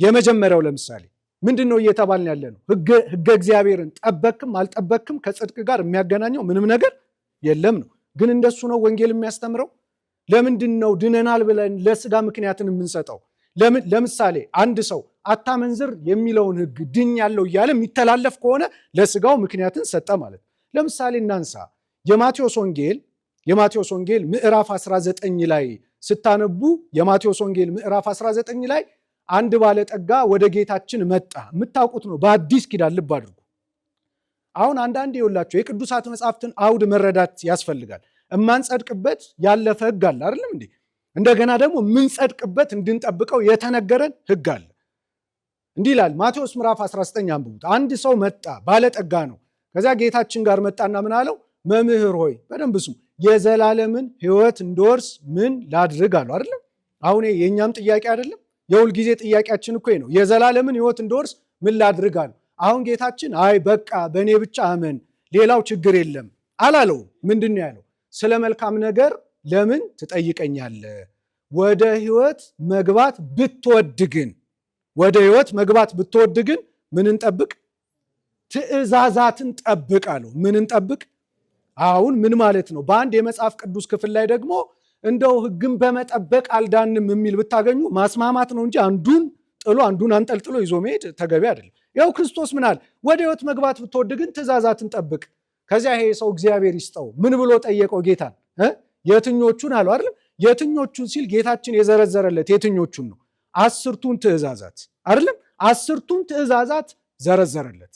የመጀመሪያው ለምሳሌ ምንድን ነው እየተባልን ያለ ነው? ሕገ እግዚአብሔርን ጠበክም አልጠበክም ከጽድቅ ጋር የሚያገናኘው ምንም ነገር የለም ነው። ግን እንደሱ ነው ወንጌል የሚያስተምረው? ለምንድን ነው ድነናል ብለን ለስጋ ምክንያትን የምንሰጠው? ለምሳሌ አንድ ሰው አታመንዝር የሚለውን ሕግ ድኛለሁ እያለ የሚተላለፍ ከሆነ ለስጋው ምክንያትን ሰጠ ማለት ነው። ለምሳሌ እናንሳ የማቴዎስ ወንጌል ምዕራፍ 19 ላይ ስታነቡ የማቴዎስ ወንጌል ምዕራፍ 19 ላይ አንድ ባለጠጋ ወደ ጌታችን መጣ። የምታውቁት ነው። በአዲስ ኪዳን ልብ አድርጉ። አሁን አንዳንድ ይኸውላችሁ የቅዱሳት መጽሐፍትን አውድ መረዳት ያስፈልጋል። እማንጸድቅበት ያለፈ ሕግ አለ አይደለም እንዴ? እንደገና ደግሞ የምንጸድቅበት እንድንጠብቀው የተነገረን ሕግ አለ። እንዲህ ይላል ማቴዎስ ምዕራፍ 19 አንብቡት። አንድ ሰው መጣ፣ ባለጠጋ ነው። ከዚያ ጌታችን ጋር መጣና ምን አለው? መምህር ሆይ በደንብ ስሙ፣ የዘላለምን ሕይወት እንድወርስ ምን ላድርግ አለው። አይደለም አሁን የእኛም ጥያቄ አይደለም? የሁል ጊዜ ጥያቄያችን እኮ ነው። የዘላለምን ሕይወት እንድወርስ ምን ላድርግ አለው። አሁን ጌታችን አይ በቃ በእኔ ብቻ አመን፣ ሌላው ችግር የለም አላለው። ምንድን ነው ያለው? ስለ መልካም ነገር ለምን ትጠይቀኛለህ? ወደ ሕይወት መግባት ብትወድ ግን ምንን ጠብቅ? ትእዛዛትን ጠብቅ አለው። ምንን ጠብቅ? አሁን ምን ማለት ነው? በአንድ የመጽሐፍ ቅዱስ ክፍል ላይ ደግሞ እንደው ሕግን በመጠበቅ አልዳንም የሚል ብታገኙ ማስማማት ነው እንጂ አንዱን ጥሎ አንዱን አንጠልጥሎ ይዞ መሄድ ተገቢ አይደለም። ያው ክርስቶስ ምን አለ? ወደ ሕይወት መግባት ብትወድ ግን ትእዛዛትን ጠብቅ። ከዚያ ይሄ ሰው እግዚአብሔር ይስጠው ምን ብሎ ጠየቀው ጌታን? የትኞቹን አለው አይደለም? የትኞቹን ሲል ጌታችን የዘረዘረለት የትኞቹን ነው? 10ቱን ትእዛዛት አይደለም? 10ቱን ትእዛዛት ዘረዘረለት።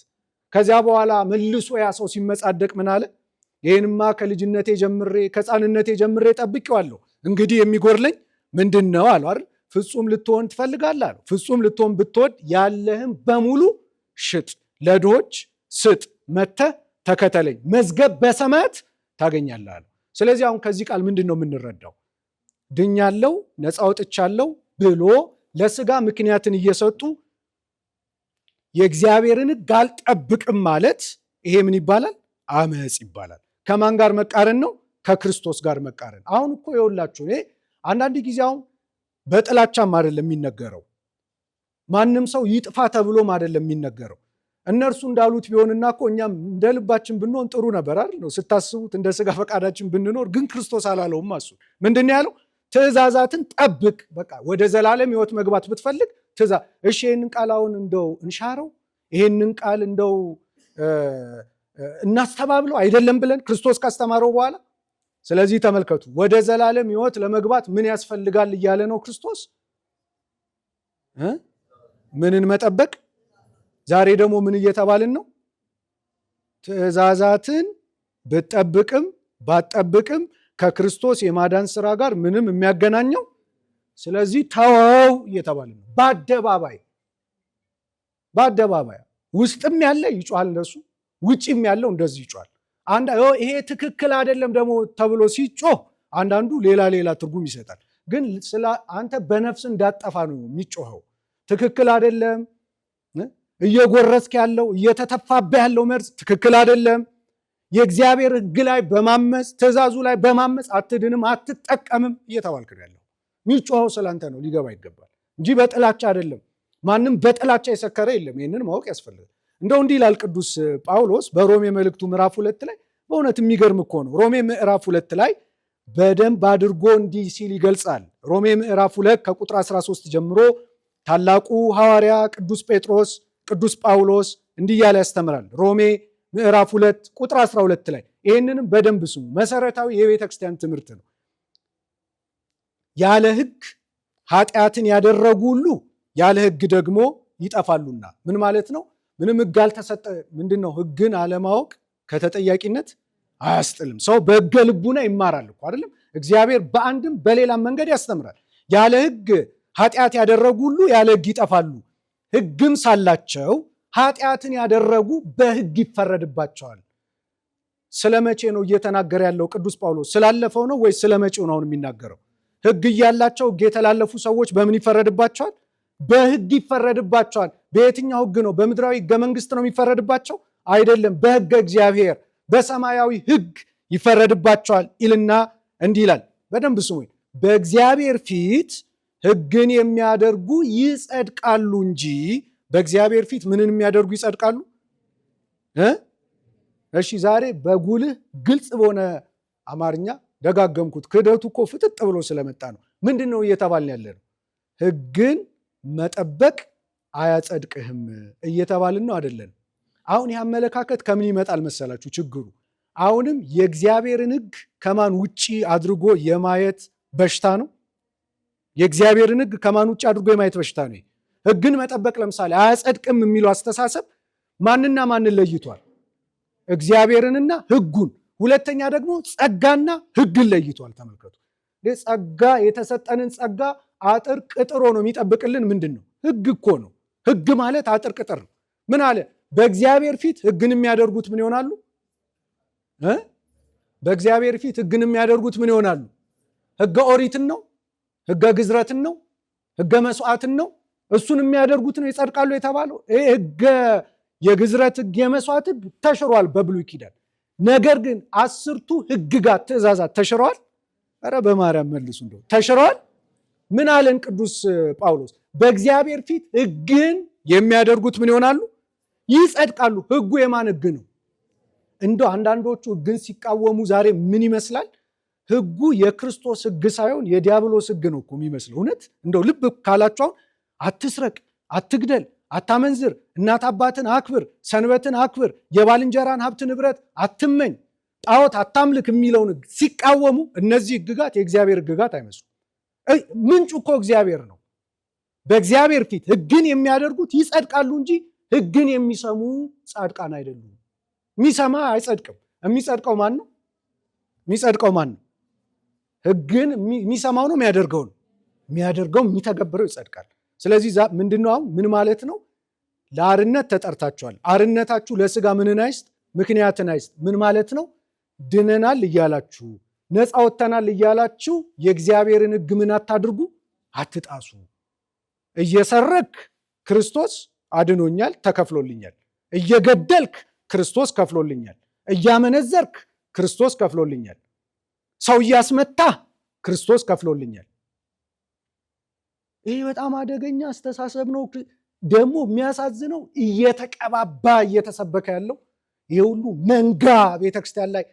ከዚያ በኋላ መልሶ ያ ሰው ሲመጻደቅ ምን አለ? ይህንማ ከልጅነቴ ጀምሬ ከሕፃንነቴ ጀምሬ ጠብቄዋለሁ፣ እንግዲህ የሚጎድለኝ ምንድን ነው አለው አይደል? ፍጹም ልትሆን ትፈልጋለህ አለው። ፍጹም ልትሆን ብትወድ ያለህም በሙሉ ሽጥ፣ ለድሆች ስጥ፣ መጥተህ ተከተለኝ፣ መዝገብ በሰማያት ታገኛለህ አለው። ስለዚህ አሁን ከዚህ ቃል ምንድን ነው የምንረዳው? ድኛለሁ፣ ነፃ ወጥቻለሁ ብሎ ለስጋ ምክንያትን እየሰጡ የእግዚአብሔርን ሕግ አልጠብቅም ማለት ይሄ ምን ይባላል? አመፅ ይባላል። ከማን ጋር መቃረን ነው? ከክርስቶስ ጋር መቃረን። አሁን እኮ የውላችሁ እኔ አንዳንድ ጊዜ አሁን በጥላቻም አይደለም የሚነገረው፣ ማንም ሰው ይጥፋ ተብሎም አይደለም የሚነገረው። እነርሱ እንዳሉት ቢሆንና እኮ እኛም እንደ ልባችን ብንሆን ጥሩ ነበር አይደል ነው ስታስቡት፣ እንደ ስጋ ፈቃዳችን ብንኖር። ግን ክርስቶስ አላለውም። እሱ ምንድን ያለው? ትእዛዛትን ጠብቅ። በቃ ወደ ዘላለም ሕይወት መግባት ብትፈልግ ትእዛዝ። እሺ ይህንን ቃል አሁን እንደው እንሻረው፣ ይህንን ቃል እንደው እናስተባብለው አይደለም ብለን ክርስቶስ ካስተማረው በኋላ። ስለዚህ ተመልከቱ፣ ወደ ዘላለም ሕይወት ለመግባት ምን ያስፈልጋል እያለ ነው ክርስቶስ? ምንን መጠበቅ? ዛሬ ደግሞ ምን እየተባልን ነው? ትእዛዛትን ብትጠብቅም ባትጠብቅም ከክርስቶስ የማዳን ስራ ጋር ምንም የሚያገናኘው፣ ስለዚህ ተወው እየተባልን ነው። በአደባባይ ውስጥም ያለ ይጮሃል እንደሱ፣ ውጭም ያለው እንደዚህ ይጮሃል። ይሄ ትክክል አይደለም ደግሞ ተብሎ ሲጮህ አንዳንዱ ሌላ ትርጉም ይሰጣል። ግን ስለ አንተ በነፍስ እንዳጠፋ ነው የሚጮኸው። ትክክል አይደለም። እየጎረስክ ያለው እየተተፋብህ ያለው መርዝ ትክክል አይደለም። የእግዚአብሔር ሕግ ላይ በማመፅ ትእዛዙ ላይ በማመፅ አትድንም፣ አትጠቀምም እየተባልክ ያለው። የሚጮኸው ስላንተ ነው፣ ሊገባ ይገባል እንጂ በጥላቻ አይደለም። ማንም በጥላቻ የሰከረ የለም። ይህንን ማወቅ ያስፈልጋል። እንደው እንዲህ ይላል ቅዱስ ጳውሎስ በሮሜ መልእክቱ ምዕራፍ 2 ላይ። በእውነት የሚገርም እኮ ነው። ሮሜ ምዕራፍ 2 ላይ በደንብ አድርጎ እንዲህ ሲል ይገልጻል። ሮሜ ምዕራፍ 2 ከቁጥር 13 ጀምሮ ታላቁ ሐዋርያ ቅዱስ ጴጥሮስ ቅዱስ ጳውሎስ እንዲህ እያለ ያስተምራል። ሮሜ ምዕራፍ 2 ቁጥር 12 ላይ ይህንንም በደንብ ስሙ። መሰረታዊ የቤተ ክርስቲያን ትምህርት ነው። ያለ ሕግ ኃጢአትን ያደረጉ ሁሉ ያለ ሕግ ደግሞ ይጠፋሉና። ምን ማለት ነው? ምንም ሕግ አልተሰጠ። ምንድን ነው? ሕግን አለማወቅ ከተጠያቂነት አያስጥልም። ሰው በሕገ ልቡና ይማራል እኮ አይደለም? እግዚአብሔር በአንድም በሌላም መንገድ ያስተምራል። ያለ ሕግ ኃጢአት ያደረጉ ሁሉ ያለ ሕግ ይጠፋሉ። ሕግም ሳላቸው ኃጢአትን ያደረጉ በሕግ ይፈረድባቸዋል። ስለ መቼ ነው እየተናገረ ያለው ቅዱስ ጳውሎስ? ስላለፈው ነው ወይስ ስለ መቼው ነው አሁን የሚናገረው? ሕግ እያላቸው ሕግ የተላለፉ ሰዎች በምን ይፈረድባቸዋል? በሕግ ይፈረድባቸዋል። በየትኛው ሕግ ነው? በምድራዊ ሕገ መንግስት ነው የሚፈረድባቸው? አይደለም። በሕገ እግዚአብሔር በሰማያዊ ሕግ ይፈረድባቸዋል ይልና እንዲህ ይላል። በደንብ ስሙ። በእግዚአብሔር ፊት ሕግን የሚያደርጉ ይጸድቃሉ እንጂ በእግዚአብሔር ፊት ምንን የሚያደርጉ ይጸድቃሉ? እሺ ዛሬ በጉልህ ግልጽ በሆነ አማርኛ ደጋገምኩት። ክህደቱ እኮ ፍጥጥ ብሎ ስለመጣ ነው። ምንድን ነው እየተባልን ያለ ነው? ሕግን መጠበቅ አያጸድቅህም እየተባልን ነው አይደለን? አሁን ይህ አመለካከት ከምን ይመጣል መሰላችሁ? ችግሩ አሁንም የእግዚአብሔርን ሕግ ከማን ውጪ አድርጎ የማየት በሽታ ነው። የእግዚአብሔርን ሕግ ከማን ውጭ አድርጎ የማየት በሽታ ነው። ሕግን መጠበቅ ለምሳሌ አያጸድቅም የሚለው አስተሳሰብ ማንና ማንን ለይቷል? እግዚአብሔርንና ሕጉን። ሁለተኛ ደግሞ ጸጋና ሕግን ለይቷል። ተመልከቱ። ጸጋ የተሰጠንን ጸጋ አጥር ቅጥሮ ነው የሚጠብቅልን። ምንድን ነው? ሕግ እኮ ነው። ሕግ ማለት አጥር ቅጥር ነው። ምን አለ? በእግዚአብሔር ፊት ሕግን የሚያደርጉት ምን ይሆናሉ? በእግዚአብሔር ፊት ሕግን የሚያደርጉት ምን ይሆናሉ? ሕገ ኦሪትን ነው? ሕገ ግዝረትን ነው? ሕገ መስዋዕትን ነው? እሱን የሚያደርጉት ነው ይጸድቃሉ የተባለው። ይሄ ሕገ የግዝረት ሕግ የመስዋዕት ሕግ ተሽሯል በብሉይ ኪዳን። ነገር ግን 10ቱ ሕግጋት ትእዛዛት ተሽረዋል። ኧረ በማርያም መልሱ፣ እንደው ተሽረዋል። ምን አለን ቅዱስ ጳውሎስ? በእግዚአብሔር ፊት ሕግን የሚያደርጉት ምን ይሆናሉ? ይጸድቃሉ። ሕጉ የማን ሕግ ነው? እንደው አንዳንዶቹ ሕግን ሲቃወሙ ዛሬ ምን ይመስላል? ሕጉ የክርስቶስ ሕግ ሳይሆን የዲያብሎስ ሕግ ነው እኮ የሚመስለው። እውነት እንደው ልብ ካላችሁ አሁን አትስረቅ፣ አትግደል፣ አታመንዝር፣ እናት አባትን አክብር፣ ሰንበትን አክብር፣ የባልንጀራን ሀብት ንብረት አትመኝ፣ ጣዖት አታምልክ የሚለውን ሕግ ሲቃወሙ እነዚህ ሕግጋት የእግዚአብሔር ሕግጋት አይመስሉም። ምንጩ እኮ እግዚአብሔር ነው። በእግዚአብሔር ፊት ሕግን የሚያደርጉት ይጸድቃሉ እንጂ ሕግን የሚሰሙ ጻድቃን አይደሉም። የሚሰማ አይጸድቅም። የሚጸድቀው ማን ነው? የሚጸድቀው ማን ነው? ሕግን የሚሰማው ነው የሚያደርገው ነው። የሚያደርገው የሚተገብረው ይጸድቃል። ስለዚህ ምንድነው አሁን ምን ማለት ነው? ለአርነት ተጠርታችኋል። አርነታችሁ ለስጋ ምንን አይስጥ? ምክንያትን አይስጥ። ምን ማለት ነው? ድነናል እያላችሁ ነፃ ወጥተናል እያላችሁ የእግዚአብሔርን ሕግ ምን አታድርጉ? አትጣሱ። እየሰረክ ክርስቶስ አድኖኛል፣ ተከፍሎልኛል። እየገደልክ ክርስቶስ ከፍሎልኛል። እያመነዘርክ ክርስቶስ ከፍሎልኛል። ሰው እያስመታህ ክርስቶስ ከፍሎልኛል። ይህ በጣም አደገኛ አስተሳሰብ ነው። ደግሞ የሚያሳዝነው እየተቀባባ እየተሰበከ ያለው ይህ ሁሉ መንጋ ቤተክርስቲያን ላይ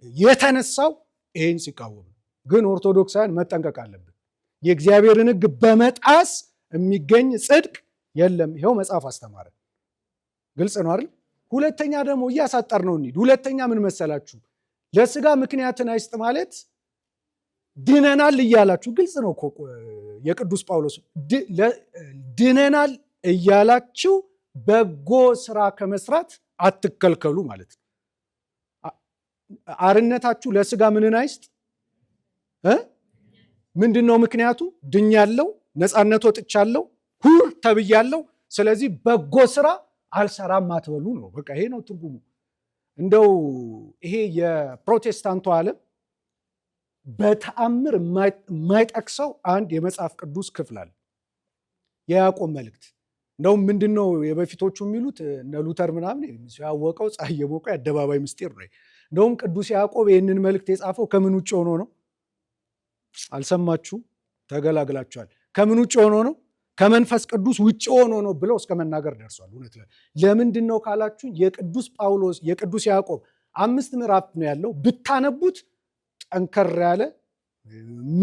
የተነሳው ይህን ሲቃወም፣ ግን ኦርቶዶክሳውያን መጠንቀቅ አለብን። የእግዚአብሔርን ሕግ በመጣስ የሚገኝ ጽድቅ የለም። ይኸው መጽሐፍ አስተማረ። ግልጽ ነው አይደል? ሁለተኛ ደግሞ እያሳጠር ነው እንሂድ። ሁለተኛ ምን መሰላችሁ? ለስጋ ምክንያትን አይስጥ ማለት ድነናል እያላችሁ፣ ግልጽ ነው እኮ የቅዱስ ጳውሎስ ድነናል እያላችሁ በጎ ስራ ከመስራት አትከልከሉ ማለት ነው። አርነታችሁ ለስጋ ምንን አይስጥ? ምንድን ነው ምክንያቱ? ድኛለው፣ ነፃነት ወጥቻለሁ፣ ሁር ተብያለሁ። ስለዚህ በጎ ስራ አልሰራም አትበሉ ነው። በቃ ይሄ ነው ትርጉሙ። እንደው ይሄ የፕሮቴስታንቱ ዓለም በተአምር የማይጠቅሰው አንድ የመጽሐፍ ቅዱስ ክፍል አለ። የያዕቆብ መልእክት። እንደውም ምንድን ነው የበፊቶቹ የሚሉት እነ ሉተር ምናምን ያወቀው ፀሐይ የሞቀው የአደባባይ ምስጢር ነው። እንደውም ቅዱስ ያዕቆብ ይህንን መልእክት የጻፈው ከምን ውጭ ሆኖ ነው? አልሰማችሁ? ተገላግላችኋል። ከምን ውጭ ሆኖ ነው? ከመንፈስ ቅዱስ ውጭ ሆኖ ነው ብለው እስከ መናገር ደርሷል። እውነት ለምንድን ነው ካላችሁ የቅዱስ ጳውሎስ የቅዱስ ያዕቆብ 5 ምዕራፍ ነው ያለው። ብታነቡት ጠንከር ያለ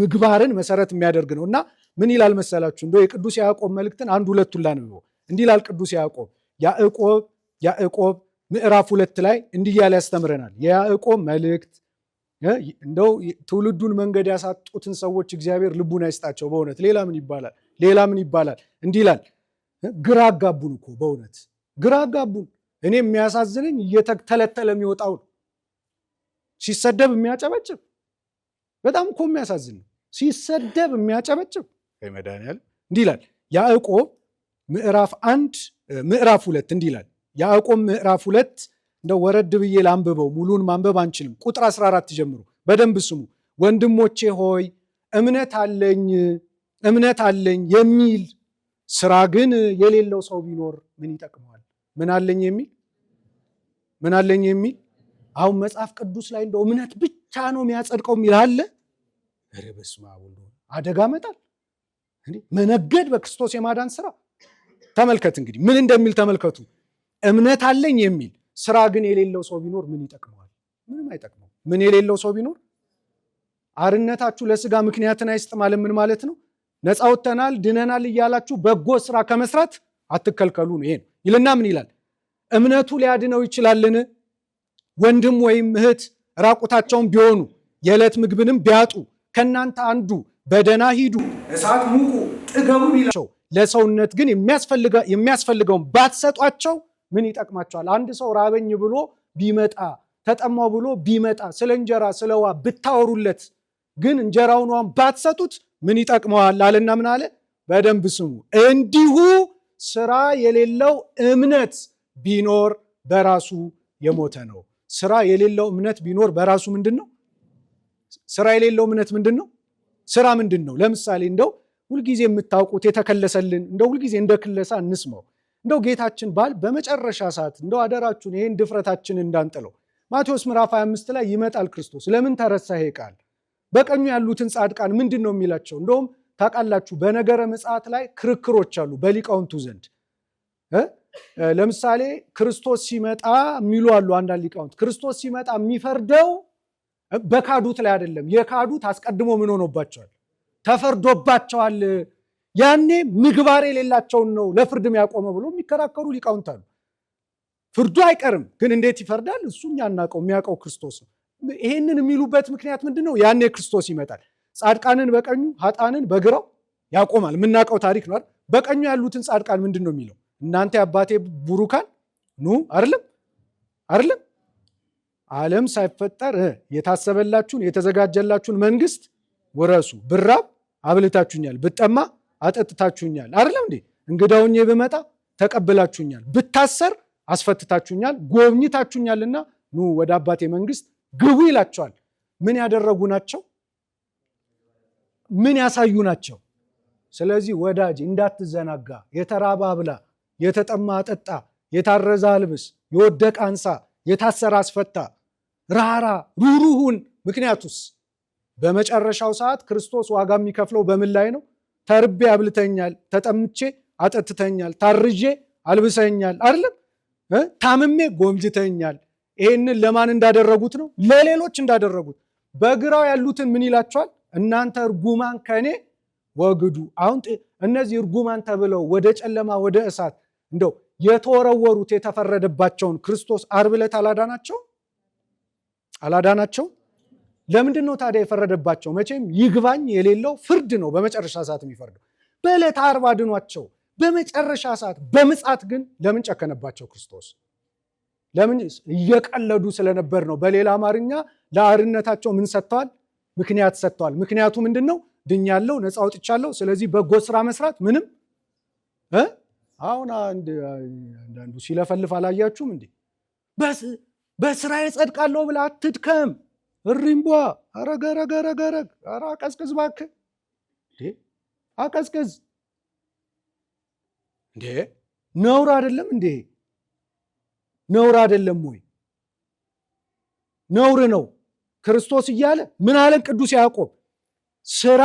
ምግባርን መሰረት የሚያደርግ ነው እና ምን ይላል መሰላችሁ? እንደው የቅዱስ ያዕቆብ መልእክትን አንድ ሁለቱን ላንብበው። እንዲህ ይላል ቅዱስ ያዕቆብ ምዕራፍ 2 ላይ እንዲህ ያለ ያስተምረናል። የያዕቆብ መልእክት እንደው ትውልዱን መንገድ ያሳጡትን ሰዎች እግዚአብሔር ልቡን አይስጣቸው። በእውነት ሌላ ምን ይባላል? እንዲህ ይላል። ግራ አጋቡን እኮ በእውነት ግራ አጋቡን። እኔ የሚያሳዝነኝ እየተተለተለ የሚወጣው ሲሰደብ የሚያጨበጭብ በጣም እኮ የሚያሳዝን ነው። ሲሰደብ የሚያጨበጭብ መድኃኒዓለም እንዲህ ይላል። ያዕቆብ ምዕራፍ 2 እንዲህ ይላል። ያዕቆብ ምዕራፍ 2 እንደው ወረድ ብዬ ላንብበው፣ ሙሉን ማንበብ አንችልም። ቁጥር 14 ጀምሮ በደንብ ስሙ። ወንድሞቼ ሆይ እምነት አለኝ የሚል ስራ ግን የሌለው ሰው ቢኖር ምን ይጠቅመዋል? ምን አለኝ የሚል አሁን መጽሐፍ ቅዱስ ላይ እንደው እምነት ብቻ ነው የሚያጸድቀው የሚል አለ? ኧረ በስመ አብ ወልድ አደጋ መጣል እንዴ! መነገድ በክርስቶስ የማዳን ስራ ተመልከት። እንግዲህ ምን እንደሚል ተመልከቱ። እምነት አለኝ የሚል ስራ ግን የሌለው ሰው ቢኖር ምን ይጠቅመዋል? ምንም አይጠቅመው። ምን የሌለው ሰው ቢኖር? አርነታችሁ ለስጋ ምክንያትን አይስጥ ማለት ምን ማለት ነው? ነፃ ወጥተናል ድነናል እያላችሁ በጎ ስራ ከመስራት አትከልከሉ ነው። ይሄን ይልና ምን ይላል? እምነቱ ሊያድነው ይችላልን? ወንድም ወይም እህት ራቁታቸውን ቢሆኑ የዕለት ምግብንም ቢያጡ ከእናንተ አንዱ በደህና ሂዱ፣ እሳት ሙቁ፣ ጥገቡ ቢላቸው ለሰውነት ግን የሚያስፈልገውን ባትሰጧቸው ምን ይጠቅማቸዋል? አንድ ሰው ራበኝ ብሎ ቢመጣ ተጠማው ብሎ ቢመጣ ስለ እንጀራ ስለ ውሃ ብታወሩለት ግን እንጀራውን ውሃን ባትሰጡት ምን ይጠቅመዋል አለና ምን አለ? በደንብ ስሙ። እንዲሁ ስራ የሌለው እምነት ቢኖር በራሱ የሞተ ነው። ስራ የሌለው እምነት ቢኖር በራሱ ምንድን ነው? ስራ የሌለው እምነት ምንድን ነው? ስራ ምንድን ነው? ለምሳሌ እንደው ሁልጊዜ የምታውቁት የተከለሰልን እንደው ሁልጊዜ እንደ ክለሳ እንስማው። እንደው ጌታችን በመጨረሻ ሰዓት እንደው አደራችሁን ይሄን ድፍረታችንን እንዳንጥለው። ማቴዎስ ምዕራፍ 25 ላይ ይመጣል ክርስቶስ። ለምን ተረሳ ይሄ ቃል? በቀኙ ያሉትን ጻድቃን ምንድን ነው የሚላቸው? እንደውም ታውቃላችሁ በነገረ ምጽአት ላይ ክርክሮች አሉ በሊቃውንቱ ዘንድ። ለምሳሌ ክርስቶስ ሲመጣ የሚሉ አሉ አንዳንድ ሊቃውንት። ክርስቶስ ሲመጣ የሚፈርደው በካዱት ላይ አይደለም። የካዱት አስቀድሞ ምን ሆኖባቸዋል? ተፈርዶባቸዋል። ያኔ ምግባር የሌላቸውን ነው ለፍርድም ያቆመ ብሎ የሚከራከሩ ሊቃውንት አሉ። ፍርዱ አይቀርም፣ ግን እንዴት ይፈርዳል? እሱ የሚያውቀው ክርስቶስ ነው። ይሄንን የሚሉበት ምክንያት ምንድን ነው? ያኔ ክርስቶስ ይመጣል፣ ጻድቃንን በቀኙ ኃጥአንን በግራው ያቆማል። የምናውቀው ታሪክ ነው። በቀኙ ያሉትን ጻድቃን ምንድን ነው የሚለው? እናንተ የአባቴ ቡሩካን ኑ አይደለም ዓለም ሳይፈጠር የታሰበላችሁን የተዘጋጀላችሁን መንግስት ውረሱ። ብራብ አብልታችሁኛል፣ ብጠማ አጠጥታችሁኛል። አይደለም እንዴ? እንግዳ ሆኜ ብመጣ ተቀብላችሁኛል፣ ብታሰር አስፈትታችሁኛል፣ ጎብኝታችሁኛልና ኑ ወደ አባቴ መንግስት ግቡ ይላቸዋል። ምን ያደረጉ ናቸው? ምን ያሳዩ ናቸው? ስለዚህ ወዳጅ እንዳትዘናጋ፣ የተራበ አብላ፣ የተጠማ አጠጣ፣ የታረዘ አልብስ፣ የወደቀ አንሳ፣ የታሰረ አስፈታ፣ ራራ ሩሩሁን። ምክንያቱስ በመጨረሻው ሰዓት ክርስቶስ ዋጋ የሚከፍለው በምን ላይ ነው? ተርቤ አብልተኛል፣ ተጠምቼ አጠጥተኛል፣ ታርዤ አልብሰኛል፣ አይደለም ታምሜ ጎምጅተኛል። ይህንን ለማን እንዳደረጉት ነው? ለሌሎች እንዳደረጉት። በግራው ያሉትን ምን ይላቸዋል? እናንተ እርጉማን ከእኔ ወግዱ። አሁን እነዚህ እርጉማን ተብለው ወደ ጨለማ ወደ እሳት እንደው የተወረወሩት የተፈረደባቸውን ክርስቶስ ዓርብ ዕለት አላዳናቸው? ለምንድን ነው ታዲያ የፈረደባቸው? መቼም ይግባኝ የሌለው ፍርድ ነው በመጨረሻ ሰዓት የሚፈርደው። በዕለተ ዓርብ አድኗቸው፣ በመጨረሻ ሰዓት በምጽአት ግን ለምን ጨከነባቸው ክርስቶስ? ለምን? እየቀለዱ ስለነበር ነው። በሌላ አማርኛ ለአርነታቸው ምን ሰጥተዋል? ምክንያት ሰጥተዋል። ምክንያቱ ምንድን ነው? ድኛለሁ፣ ነፃ አውጥቻለሁ። ስለዚህ በጎ ስራ መስራት ምንም አሁን አንዳንዱ ሲለፈልፍ አላያችሁም እንዴ? በስራ እጸድቃለሁ ብለህ አትድከም። እሪምቧ ረገረገረገረግ አቀዝቅዝ እባክህ አቀዝቅዝ እንዴ! ነውር አይደለም እንዴ? ነውር አይደለም ወይ? ነውር ነው። ክርስቶስ እያለ ምን አለን ቅዱስ ያዕቆብ? ስራ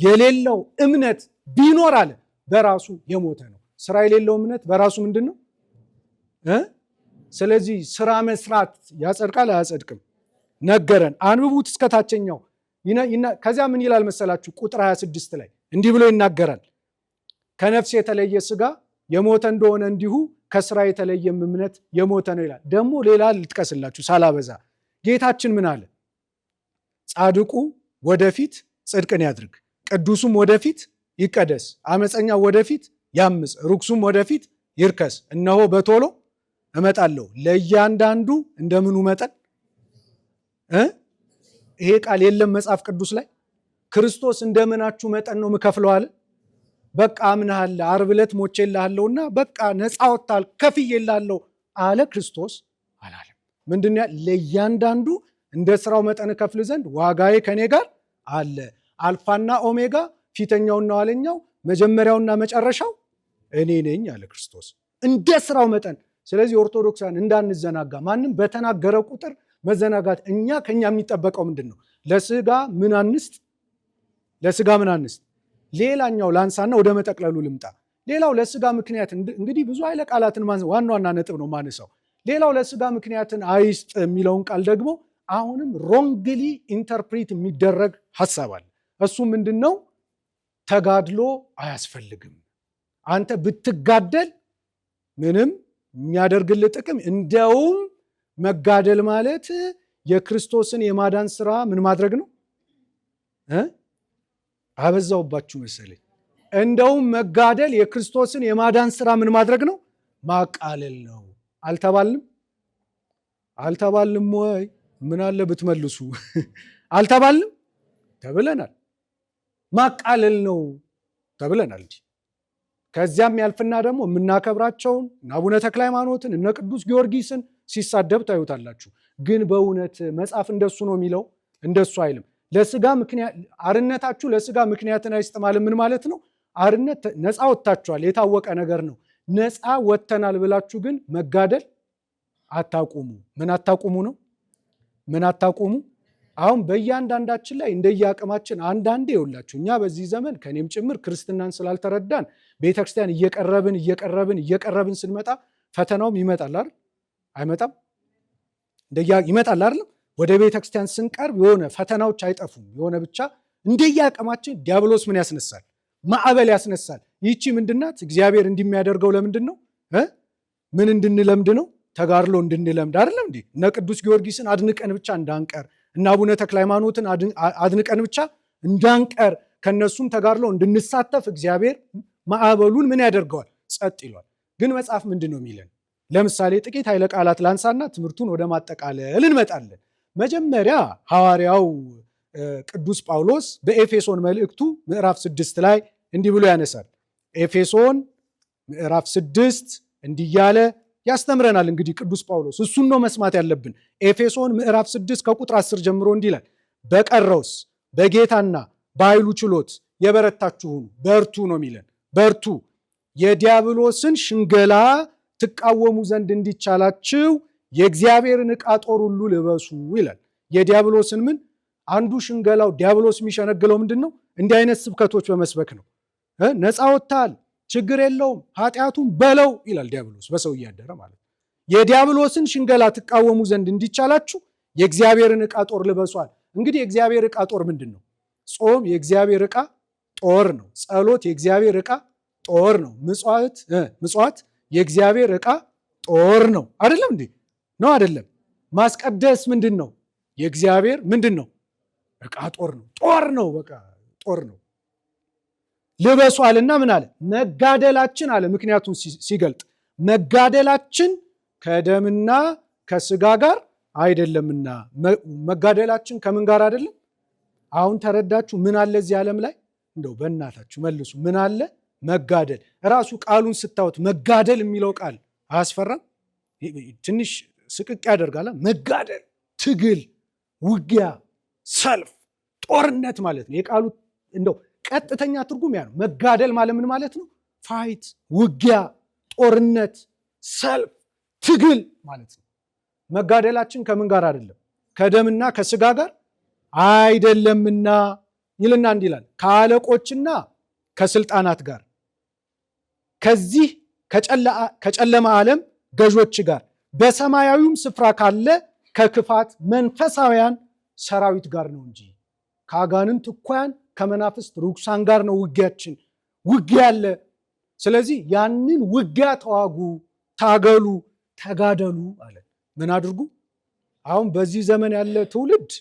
የሌለው እምነት ቢኖር አለ በራሱ የሞተ ነው። ስራ የሌለው እምነት በራሱ ምንድን ነው? ስለዚህ ስራ መስራት ያጸድቃል አያጸድቅም? ነገረን። አንብቡት እስከ ታችኛው። ከዚያ ምን ይላል መሰላችሁ? ቁጥር 26 ላይ እንዲህ ብሎ ይናገራል። ከነፍስ የተለየ ስጋ የሞተ እንደሆነ እንዲሁ ከስራ የተለየም እምነት የሞተ ነው ይላል። ደግሞ ሌላ ልጥቀስላችሁ ሳላበዛ። ጌታችን ምን አለ? ጻድቁ ወደፊት ጽድቅን ያድርግ፣ ቅዱሱም ወደፊት ይቀደስ፣ አመፀኛው ወደፊት ያምፅ፣ ርኩሱም ወደፊት ይርከስ። እነሆ በቶሎ እመጣለሁ፣ ለእያንዳንዱ እንደምኑ መጠን። ይሄ ቃል የለም መጽሐፍ ቅዱስ ላይ? ክርስቶስ እንደምናችሁ መጠን ነው የምከፍለው አለ። በቃ አምናሃል፣ ዓርብ ዕለት ሞቼልሃለሁና በቃ ነፃ ወጥተሃል፣ ከፍዬልሃለሁ አለ ክርስቶስ አላለም። ምንድን ነው? ለእያንዳንዱ እንደ ስራው መጠን እከፍል ዘንድ ዋጋዬ ከኔ ጋር አለ። አልፋና ኦሜጋ፣ ፊተኛውና ኋለኛው፣ መጀመሪያውና መጨረሻው እኔ ነኝ አለ ክርስቶስ፣ እንደ ስራው መጠን። ስለዚህ ኦርቶዶክሳን እንዳንዘናጋ፣ ማንም በተናገረ ቁጥር መዘናጋት። ከኛ የሚጠበቀው ምንድን ነው? ለስጋ ምን አንስጥ? ሌላኛው ላንሳና ወደ መጠቅለሉ ልምጣ። ሌላው ለስጋ ምክንያት እንግዲህ ብዙ ኃይለ ቃላትን ዋና ዋና ነጥብ ነው ማነሳው። ሌላው ለስጋ ምክንያትን አይስጥ የሚለውን ቃል ደግሞ አሁንም ሮንግሊ ኢንተርፕሪት የሚደረግ ሐሳብ አለ። እሱ ምንድን ነው? ተጋድሎ አያስፈልግም። አንተ ብትጋደል ምንም የሚያደርግልህ ጥቅም፣ እንደውም መጋደል ማለት የክርስቶስን የማዳን ስራ ምን ማድረግ ነው? አበዛውባችሁ መሰለኝ። እንደውም መጋደል የክርስቶስን የማዳን ስራ ምን ማድረግ ነው? ማቃለል ነው። አልተባልንም ወይ? ምን አለ ብትመልሱ። አልተባልንም ተብለናል። ማቃለል ነው ተብለናል። ከዚያም ያልፍና ደግሞ የምናከብራቸውን አቡነ ተክለ ሃይማኖትን እነ ቅዱስ ጊዮርጊስን ሲሳደብ ታዩታላችሁ። ግን በእውነት መጽሐፍ እንደሱ ነው የሚለው? እንደሱ አይልም። ለስጋ ምክንያት አርነታችሁ ለስጋ ምክንያትን አይስጥ ማለት ምን ማለት ነው? አርነት ነፃ ወጥታችኋል፣ የታወቀ ነገር ነው። ነፃ ወጥተናል ብላችሁ ግን መጋደል አታቁሙ። ምን አታቁሙ ነው? ምን አታቁሙ? አሁን በእያንዳንዳችን ላይ እንደየአቅማችን አንዳንዴ ይውላችሁ፣ እኛ በዚህ ዘመን ከኔም ጭምር ክርስትናን ስላልተረዳን ቤተክርስቲያን እየቀረብን ስንመጣ ፈተናውም ይመጣል አይደል? አይመጣም? ይመጣል አይደል? ወደ ቤተክርስቲያን ስንቀርብ የሆነ ፈተናዎች አይጠፉም። የሆነ ብቻ እንደየአቅማችን ዲያብሎስ ምን ያስነሳል? ማዕበል ያስነሳል። ይቺ ምንድናት? እግዚአብሔር እንዲሚያደርገው ለምንድን ነው? ምን እንድንለምድ ነው? ተጋድሎ እንድንለምድ አይደለም እንዴ? እነ ቅዱስ ጊዮርጊስን አድንቀን ብቻ እንዳንቀር፣ እነ አቡነ ተክለ ሃይማኖትን አድንቀን ብቻ እንዳንቀር፣ ከነሱም ተጋድሎ እንድንሳተፍ እግዚአብሔር ማዕበሉን ምን ያደርገዋል? ጸጥ ይሏል። ግን መጽሐፍ ምንድን ነው የሚለን? ለምሳሌ ጥቂት ኃይለ ቃላት ላንሳና ትምህርቱን ወደ ማጠቃለል እንመጣለን። መጀመሪያ ሐዋርያው ቅዱስ ጳውሎስ በኤፌሶን መልእክቱ ምዕራፍ 6 ላይ እንዲህ ብሎ ያነሳል። ኤፌሶን ምዕራፍ 6 እንዲህ እያለ ያስተምረናል። እንግዲህ ቅዱስ ጳውሎስ እሱን ነው መስማት ያለብን። ኤፌሶን ምዕራፍ 6 ከቁጥር 10 ጀምሮ እንዲህ ይላል። በቀረውስ በጌታና በኃይሉ ችሎት የበረታችሁ ሁኑ፣ በርቱ ነው የሚለን። በርቱ፣ የዲያብሎስን ሽንገላ ትቃወሙ ዘንድ እንዲቻላችሁ የእግዚአብሔርን ዕቃ ጦር ሁሉ ልበሱ ይላል። የዲያብሎስን ምን አንዱ ሽንገላው ዲያብሎስ የሚሸነግለው ምንድን ነው? እንዲህ አይነት ስብከቶች በመስበክ ነው። ነፃ ወጥተሃል፣ ችግር የለውም፣ ኃጢአቱን በለው ይላል ዲያብሎስ በሰው እያደረ ማለት ነው። የዲያብሎስን ሽንገላ ትቃወሙ ዘንድ እንዲቻላችሁ የእግዚአብሔርን ዕቃ ጦር ልበሷል። እንግዲህ የእግዚአብሔር ዕቃ ጦር ምንድን ነው? ጾም የእግዚአብሔር ዕቃ ጦር ነው። ጸሎት የእግዚአብሔር ዕቃ ጦር ነው። ምጽዋት የእግዚአብሔር ዕቃ ጦር ነው። አይደለም እንዴ? ነው አይደለም? ማስቀደስ ምንድን ነው? የእግዚአብሔር ምንድን ነው? ዕቃ ጦር ነው። ጦር ነው። በቃ ጦር ነው። ልበሷልና ምን አለ? መጋደላችን አለ። ምክንያቱም ሲገልጥ መጋደላችን ከደምና ከስጋ ጋር አይደለምና። መጋደላችን ከምን ጋር አይደለም? አሁን ተረዳችሁ? ምን አለ እዚህ ዓለም ላይ? እንደው በእናታችሁ መልሱ። ምን አለ? መጋደል። እራሱ ቃሉን ስታዩት መጋደል የሚለው ቃል አያስፈራም? ትንሽ ስቅቅ ያደርጋል። መጋደል፣ ትግል፣ ውጊያ፣ ሰልፍ፣ ጦርነት ማለት ነው። የቃሉ እንደው ቀጥተኛ ትርጉም ያ ነው። መጋደል ማለት ምን ማለት ነው? ፋይት፣ ውጊያ፣ ጦርነት፣ ሰልፍ፣ ትግል ማለት ነው። መጋደላችን ከምን ጋር አይደለም? ከደምና ከስጋ ጋር አይደለምና ይልና እንዲህ ይላል፣ ከአለቆችና ከስልጣናት ጋር፣ ከዚህ ከጨለማ ዓለም ገዦች ጋር፣ በሰማያዊም ስፍራ ካለ ከክፋት መንፈሳውያን ሰራዊት ጋር ነው እንጂ ከአጋንንት እኩያን ከመናፍስት ርኩሳን ጋር ነው ውጊያችን። ውጊያ አለ። ስለዚህ ያንን ውጊያ ተዋጉ፣ ታገሉ፣ ተጋደሉ አለ። ምን አድርጉ? አሁን በዚህ ዘመን ያለ ትውልድ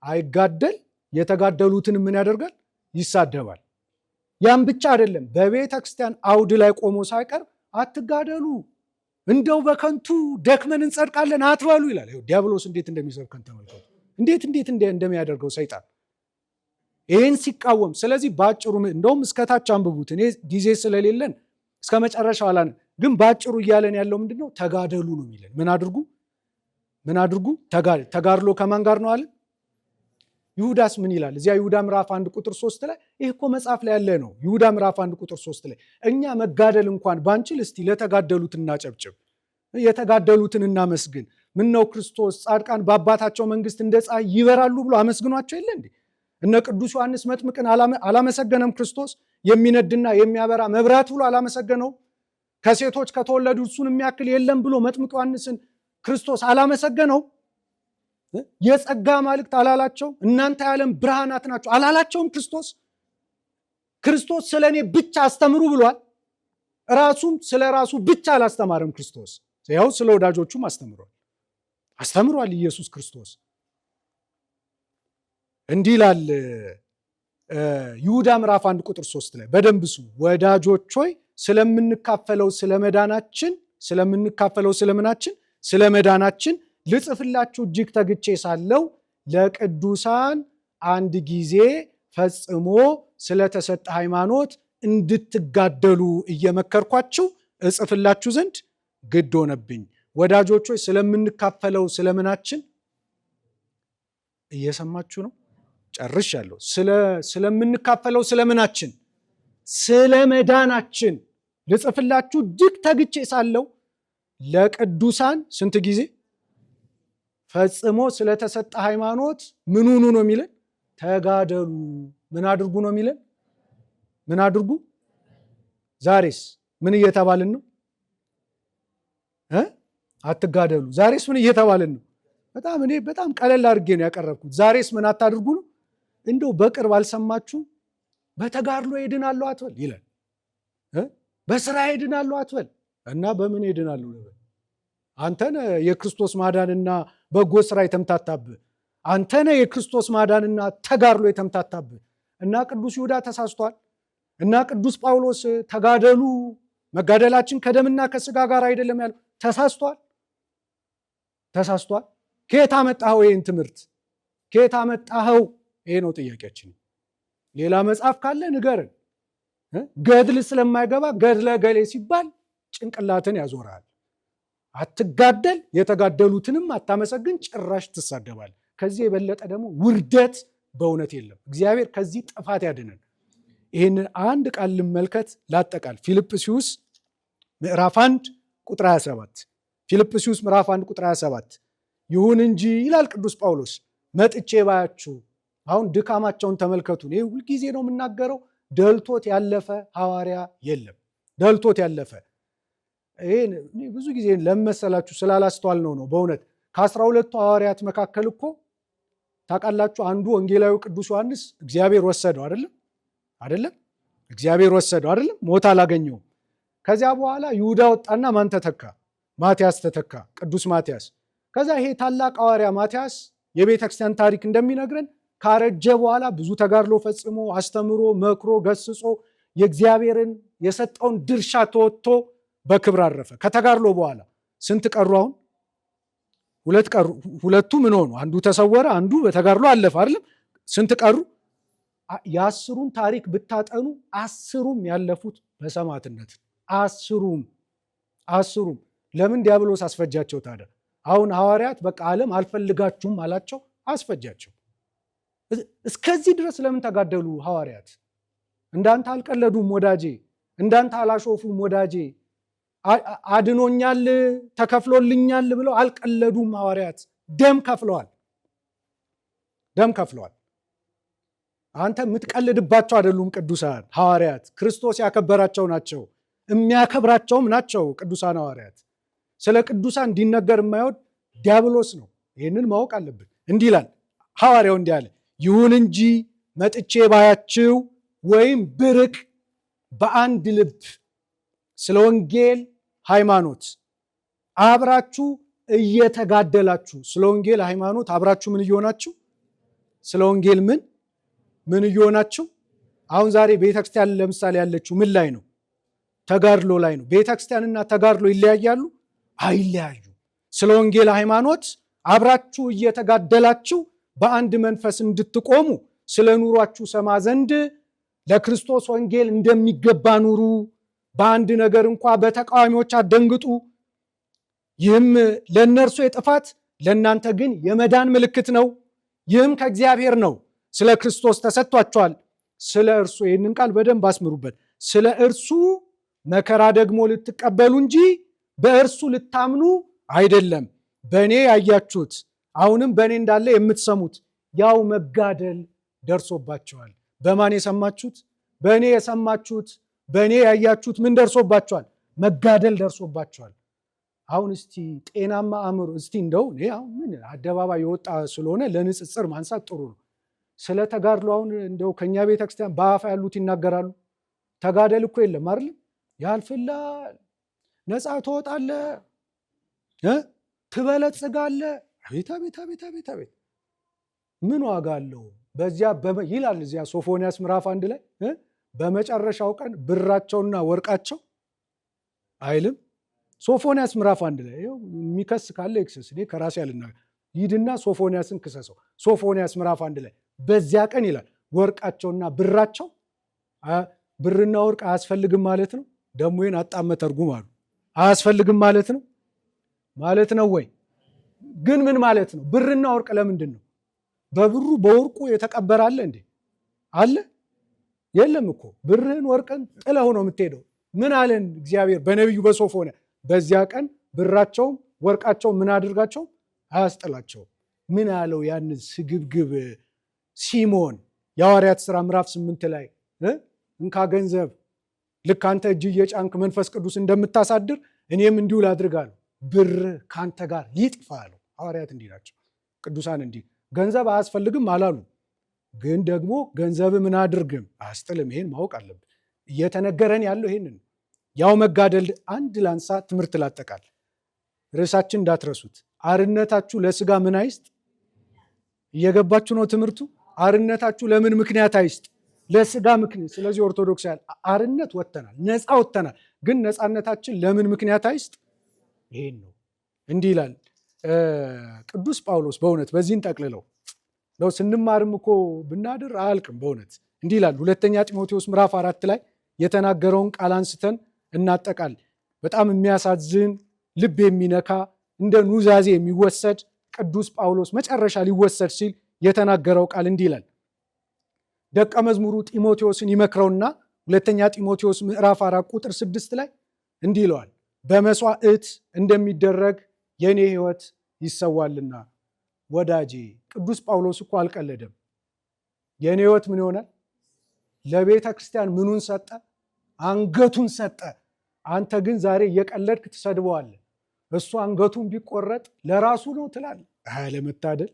አይጋደል፣ የተጋደሉትን ምን ያደርጋል? ይሳደባል። ያም ብቻ አይደለም፣ በቤተ ክርስቲያን አውድ ላይ ቆሞ ሳይቀር አትጋደሉ፣ እንደው በከንቱ ደክመን እንጸድቃለን አትበሉ ይላል። ዲያብሎስ እንዴት እንደሚሰብከን ተመልከቱ። እንዴት እንደሚያደርገው ሰይጣን ይህን ሲቃወም። ስለዚህ በአጭሩ እንደውም እስከታች አንብቡት፣ እኔ ጊዜ ስለሌለን እስከ መጨረሻው አላን፣ ግን በአጭሩ እያለን ያለው ምንድን ነው? ተጋደሉ ነው የሚለን። ምን አድርጉ? ተጋድሎ ከማን ጋር ነው አለ? ይሁዳስ ምን ይላል? እዚያ ይሁዳ ምዕራፍ 1 ቁጥር 3 ላይ ይህ እኮ መጽሐፍ ላይ ያለ ነው። ይሁዳ ምዕራፍ 1 ቁጥር 3 ላይ እኛ መጋደል እንኳን ባንችል እስቲ ለተጋደሉት እናጨብጭብ፣ የተጋደሉትን እናመስግን። ምን ነው ክርስቶስ ጻድቃን በአባታቸው መንግስት እንደ ፀሐይ ይበራሉ ብሎ አመስግኗቸው የለ እንዴ? እነ ቅዱስ ዮሐንስ መጥምቅን አላመሰገነም? ክርስቶስ የሚነድና የሚያበራ መብራት ብሎ አላመሰገነው? ከሴቶች ከተወለዱ እሱን የሚያክል የለም ብሎ መጥምቅ ዮሐንስን ክርስቶስ አላመሰገነው? የጸጋ ማልክት አላላቸው? እናንተ የዓለም ብርሃናት ናቸው አላላቸውም? ክርስቶስ ስለ እኔ ብቻ አስተምሩ ብሏል። ራሱም ስለ ራሱ ብቻ አላስተማረም። ክርስቶስ ያው ስለ ወዳጆቹም አስተምሯል። ኢየሱስ ክርስቶስ እንዲህ ይላል ይሁዳ ምዕራፍ 1 ቁጥር 3 ላይ በደንብ ስሙ። ወዳጆች ሆይ ስለምንካፈለው ስለመዳናችን ልጽፍላችሁ እጅግ ተግቼ ሳለው ለቅዱሳን አንድ ጊዜ ፈጽሞ ስለተሰጠ ሃይማኖት እንድትጋደሉ እየመከርኳችሁ እጽፍላችሁ ዘንድ ግድ ሆነብኝ። ወዳጆች ሆይ ስለምንካፈለው ስለምናችን እየሰማችሁ ነው? ጨርሻለሁ። ስለምንካፈለው ስለምናችን ስለመዳናችን ልጽፍላችሁ እጅግ ተግቼ ሳለው ለቅዱሳን ስንት ጊዜ ፈጽሞ ስለተሰጠ ሃይማኖት ምን ሁኑ ነው የሚለን? ተጋደሉ። ምን አድርጉ ነው የሚለን? ምን አድርጉ? ዛሬስ ምን እየተባልን ነው? አትጋደሉ። ዛሬስ ምን እየተባልን ነው? በጣም ቀለል አድርጌ ነው ያቀረብኩት። ዛሬስ ምን አታድርጉ ነው? እንደው በቅርብ አልሰማችሁ? በተጋድሎ ሄድናለሁ አትበል ይላል። በስራ ሄድናለሁ አትበል እና በምን ሄድናለሁ ልበል? አንተነ የክርስቶስ ማዳንና በጎ ስራ የተምታታብህ፣ አንተነ የክርስቶስ ማዳንና ተጋድሎ የተምታታብህ። እና ቅዱስ ይሁዳ ተሳስቷል። እና ቅዱስ ጳውሎስ ተጋደሉ፣ መጋደላችን ከደምና ከስጋ ጋር አይደለም ያለው ተሳስቷል። ከየት አመጣኸው ይህን ትምህርት? ከየት አመጣኸው? ይሄ ነው ጥያቄያችን። ሌላ መጽሐፍ ካለ ንገርን። ገድል ስለማይገባ ገድለ ገሌ ሲባል ጭንቅላትን ያዞራል። አትጋደል፣ የተጋደሉትንም አታመሰግን፣ ጭራሽ ትሳደባል። ከዚህ የበለጠ ደግሞ ውርደት በእውነት የለም። እግዚአብሔር ከዚህ ጥፋት ያድነን። ይህንን አንድ ቃል ልመልከት ላጠቃል። ፊልጵስዩስ ምዕራፍ 1 ቁጥር 27 ፊልጵስዩስ ምዕራፍ 1 ቁጥር 27 ይሁን እንጂ ይላል ቅዱስ ጳውሎስ መጥቼ ባያችሁ። አሁን ድካማቸውን ተመልከቱ። ይህ ሁልጊዜ ነው የምናገረው። ደልቶት ያለፈ ሐዋርያ የለም። ደልቶት ያለፈ ይሄን ብዙ ጊዜ ለመሰላችሁ ስላላስተዋል ነው። በእውነት ከ12ቱ ሐዋርያት መካከል እኮ ታውቃላችሁ አንዱ ወንጌላዊ ቅዱስ ዮሐንስ እግዚአብሔር ወሰደው አይደለም? እግዚአብሔር ወሰደው አይደለም? ሞት አላገኘውም። ከዚያ በኋላ ይሁዳ ወጣና ማን ተተካ? ማትያስ ተተካ፣ ቅዱስ ማትያስ። ከዛ ይሄ ታላቅ ሐዋርያ ማትያስ የቤተ ክርስቲያን ታሪክ እንደሚነግረን ካረጀ በኋላ ብዙ ተጋድሎ ፈጽሞ አስተምሮ መክሮ ገስጾ የእግዚአብሔርን የሰጠውን ድርሻ ተወጥቶ በክብር አረፈ። ከተጋድሎ በኋላ ስንት ቀሩ? አሁን ሁለት ቀሩ። ሁለቱ ምን ሆኑ? አንዱ ተሰወረ፣ አንዱ በተጋድሎ አለፈ አይደለም? ስንት ቀሩ? የአስሩን ታሪክ ብታጠኑ 10ሩም ያለፉት በሰማዕትነት። 10ሩም ለምን ዲያብሎስ አስፈጃቸው ታዲያ? አሁን ሐዋርያት በቃ ዓለም አልፈልጋችሁም አላቸው፣ አስፈጃቸው። እስከዚህ ድረስ ለምን ተጋደሉ ሐዋርያት? እንዳንተ አልቀለዱም ወዳጄ፣ እንዳንተ አላሾፉም ወዳጄ። አድኖኛል ተከፍሎልኛል ብለው አልቀለዱም ሐዋርያት። ደም ከፍለዋል። አንተ የምትቀልድባቸው አይደሉም ቅዱሳን ሐዋርያት። ክርስቶስ ያከበራቸው ናቸው፣ የሚያከብራቸውም ናቸው ቅዱሳን ሐዋርያት። ስለ ቅዱሳን እንዲነገር የማይወድ ዲያብሎስ ነው። ይህንን ማወቅ አለብን። እንዲህ ይላል ሐዋርያው፣ እንዲህ አለ፣ ይሁን እንጂ መጥቼ ባያችሁ ወይም ብርቅ በአንድ ልብ ስለ ወንጌል ሃይማኖት አብራችሁ እየተጋደላችሁ፣ ስለ ወንጌል ሃይማኖት አብራችሁ ምን እየሆናችሁ? ስለ ወንጌል ምን እየሆናችሁ? አሁን ዛሬ ቤተክርስቲያን ለምሳሌ ያለችው ምን ላይ ነው? ተጋድሎ ላይ ነው። ቤተክርስቲያንና ተጋድሎ ይለያያሉ? አይለያዩ። ስለ ወንጌል ሃይማኖት አብራችሁ እየተጋደላችሁ በአንድ መንፈስ እንድትቆሙ ስለ ኑሯችሁ ሰማ ዘንድ ለክርስቶስ ወንጌል እንደሚገባ ኑሩ። በአንድ ነገር እንኳ በተቃዋሚዎች አትደንግጡ። ይህም ለእነርሱ የጥፋት ለእናንተ ግን የመዳን ምልክት ነው። ይህም ከእግዚአብሔር ነው። ስለ ክርስቶስ ተሰጥቷቸዋል። ስለ እርሱ፣ ይህንን ቃል በደንብ አስምሩበት፣ ስለ እርሱ መከራ ደግሞ ልትቀበሉ እንጂ በእርሱ ልታምኑ አይደለም። በእኔ ያያችሁት አሁንም በእኔ እንዳለ የምትሰሙት ያው መጋደል ደርሶባቸዋል። በማን የሰማችሁት? በእኔ የሰማችሁት በእኔ ያያችሁት ምን ደርሶባቸዋል? መጋደል ደርሶባቸዋል። አሁን እስቲ ጤናማ አእምሮ እስቲ እንደው ምን አደባባይ የወጣ ስለሆነ ለንጽጽር ማንሳት ጥሩ ነው። ስለ ተጋድሎ አሁን እንደው ከኛ ቤተክርስቲያን በአፋ ያሉት ይናገራሉ። ተጋደል እኮ የለም አይደል? ያልፍላል፣ ነፃ ትወጣለህ፣ ትበለጽጋለህ። አቤት አቤት አቤት አቤት አቤት! ምን ዋጋ አለው? በዚያ ይላል እዚያ ሶፎንያስ ምዕራፍ 1 ላይ በመጨረሻው ቀን ብራቸውና ወርቃቸው አይልም። ሶፎንያስ ምዕራፍ 1 ላይ የሚከስ ካለ ይክሰስ። እኔ ከራሴ አልናገር። ሂድና ሶፎንያስን ክሰሰው። ሶፎንያስ ምዕራፍ 1 ላይ በዚያ ቀን ይላል ወርቃቸውና ብራቸው። ብርና ወርቅ አያስፈልግም ማለት ነው። ደግሞ ይህን አጣመ ተርጉም አሉ። አያስፈልግም ማለት ነው ወይ? ግን ምን ማለት ነው? ብርና ወርቅ ለምንድን ነው? በብሩ በወርቁ የተቀበረ አለ እንዴ? አለ? የለም እኮ። ብርህን ወርቅን ጥለው ነው የምትሄደው። ምን አለን እግዚአብሔር በነቢዩ በሶፎንያስ? በዚያ ቀን ብራቸውም ወርቃቸውም ምን አድርጋቸው? አያስጥላቸው። ምን አለው? ያን ስግብግብ ሲሞን የሐዋርያት ሥራ ምዕራፍ 8 ላይ እንካ ገንዘብ፣ ልክ አንተ እጅ እየጫንክ መንፈስ ቅዱስ እንደምታሳድር እኔም እንዲሁ ላድርጋለሁ፣ ብር ከአንተ ጋር ይጥፋ አለው። ሐዋርያት እንዲህ ናቸው። ቅዱሳን እንዲህ ገንዘብ አያስፈልግም አላሉ። ግን ደግሞ ገንዘብ ምን አድርግም አያስጥልም። ይሄን ማወቅ አለብን። እየተነገረን ያለው ይሄንን ያው መጋደል። አንድ ላንሳ፣ ትምህርት ላጠቃል። ርዕሳችን እንዳትረሱት። አርነታችሁ ለስጋ ምን አይስጥ? እየገባችሁ ነው ትምህርቱ? አርነታችሁ ለምን ምክንያት አይስጥ? ለስጋ ምክንያት። ስለዚህ ኦርቶዶክሳውያን አርነት ወጥተናል፣ ነፃ ወጥተናል። ግን ነፃነታችን ለምን ምክንያት አይስጥ? ይሄን ነው። እንዲህ ይላል ቅዱስ ጳውሎስ። በእውነት በዚህን ጠቅልለው ነው ስንማርም እኮ ብናድር አያልቅም። በእውነት እንዲህ ይላል 2ኛ ጢሞቴዎስ ምዕራፍ 4 ላይ የተናገረውን ቃል አንስተን እናጠቃል። በጣም የሚያሳዝን ልብ የሚነካ እንደ ኑዛዜ የሚወሰድ ቅዱስ ጳውሎስ መጨረሻ ሊወሰድ ሲል የተናገረው ቃል እንዲህ ይላል። ደቀ መዝሙሩ ጢሞቴዎስን ይመክረውና 2ኛ ጢሞቴዎስ ምዕራፍ 4 ቁጥር 6 ላይ እንዲህ ይለዋል፣ በመስዋዕት እንደሚደረግ የእኔ ሕይወት ይሰዋልና። ወዳጄ ቅዱስ ጳውሎስ እኮ አልቀለደም። የእኔ ሕይወት ምን ይሆናል? ለቤተ ክርስቲያን ምኑን ሰጠ? አንገቱን ሰጠ። አንተ ግን ዛሬ እየቀለድክ ትሰድበዋለህ። እሱ አንገቱን ቢቆረጥ ለራሱ ነው ትላለህ። ለመታደል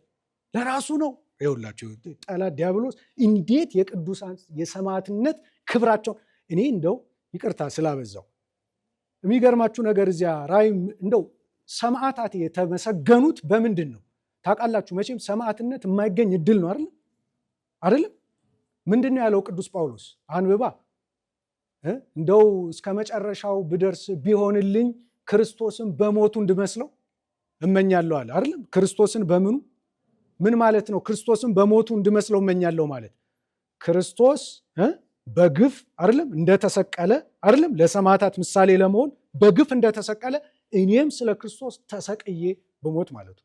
ለራሱ ነው። ይኸውላችሁ ጠላት ዲያብሎስ እንዴት የቅዱሳን የሰማዕትነት ክብራቸውን እኔ እንደው ይቅርታ ስላበዛው የሚገርማችሁ ነገር እዚያ ራእይ እንደው ሰማዕታት የተመሰገኑት በምንድን ነው ታውቃላችሁ? መቼም ሰማዕትነት የማይገኝ እድል ነው አይደለም? ምንድን ነው ያለው ቅዱስ ጳውሎስ? አንብባ እንደው እስከ መጨረሻው ብደርስ ቢሆንልኝ ክርስቶስን በሞቱ እንድመስለው እመኛለሁ አለ አይደለም? ክርስቶስን በምኑ ምን ማለት ነው? ክርስቶስን በሞቱ እንድመስለው እመኛለሁ ማለት ክርስቶስ በግፍ አይደለም እንደተሰቀለ አይደለም? ለሰማዕታት ምሳሌ ለመሆን በግፍ እንደተሰቀለ እኔም ስለ ክርስቶስ ተሰቅዬ በሞት ማለቱ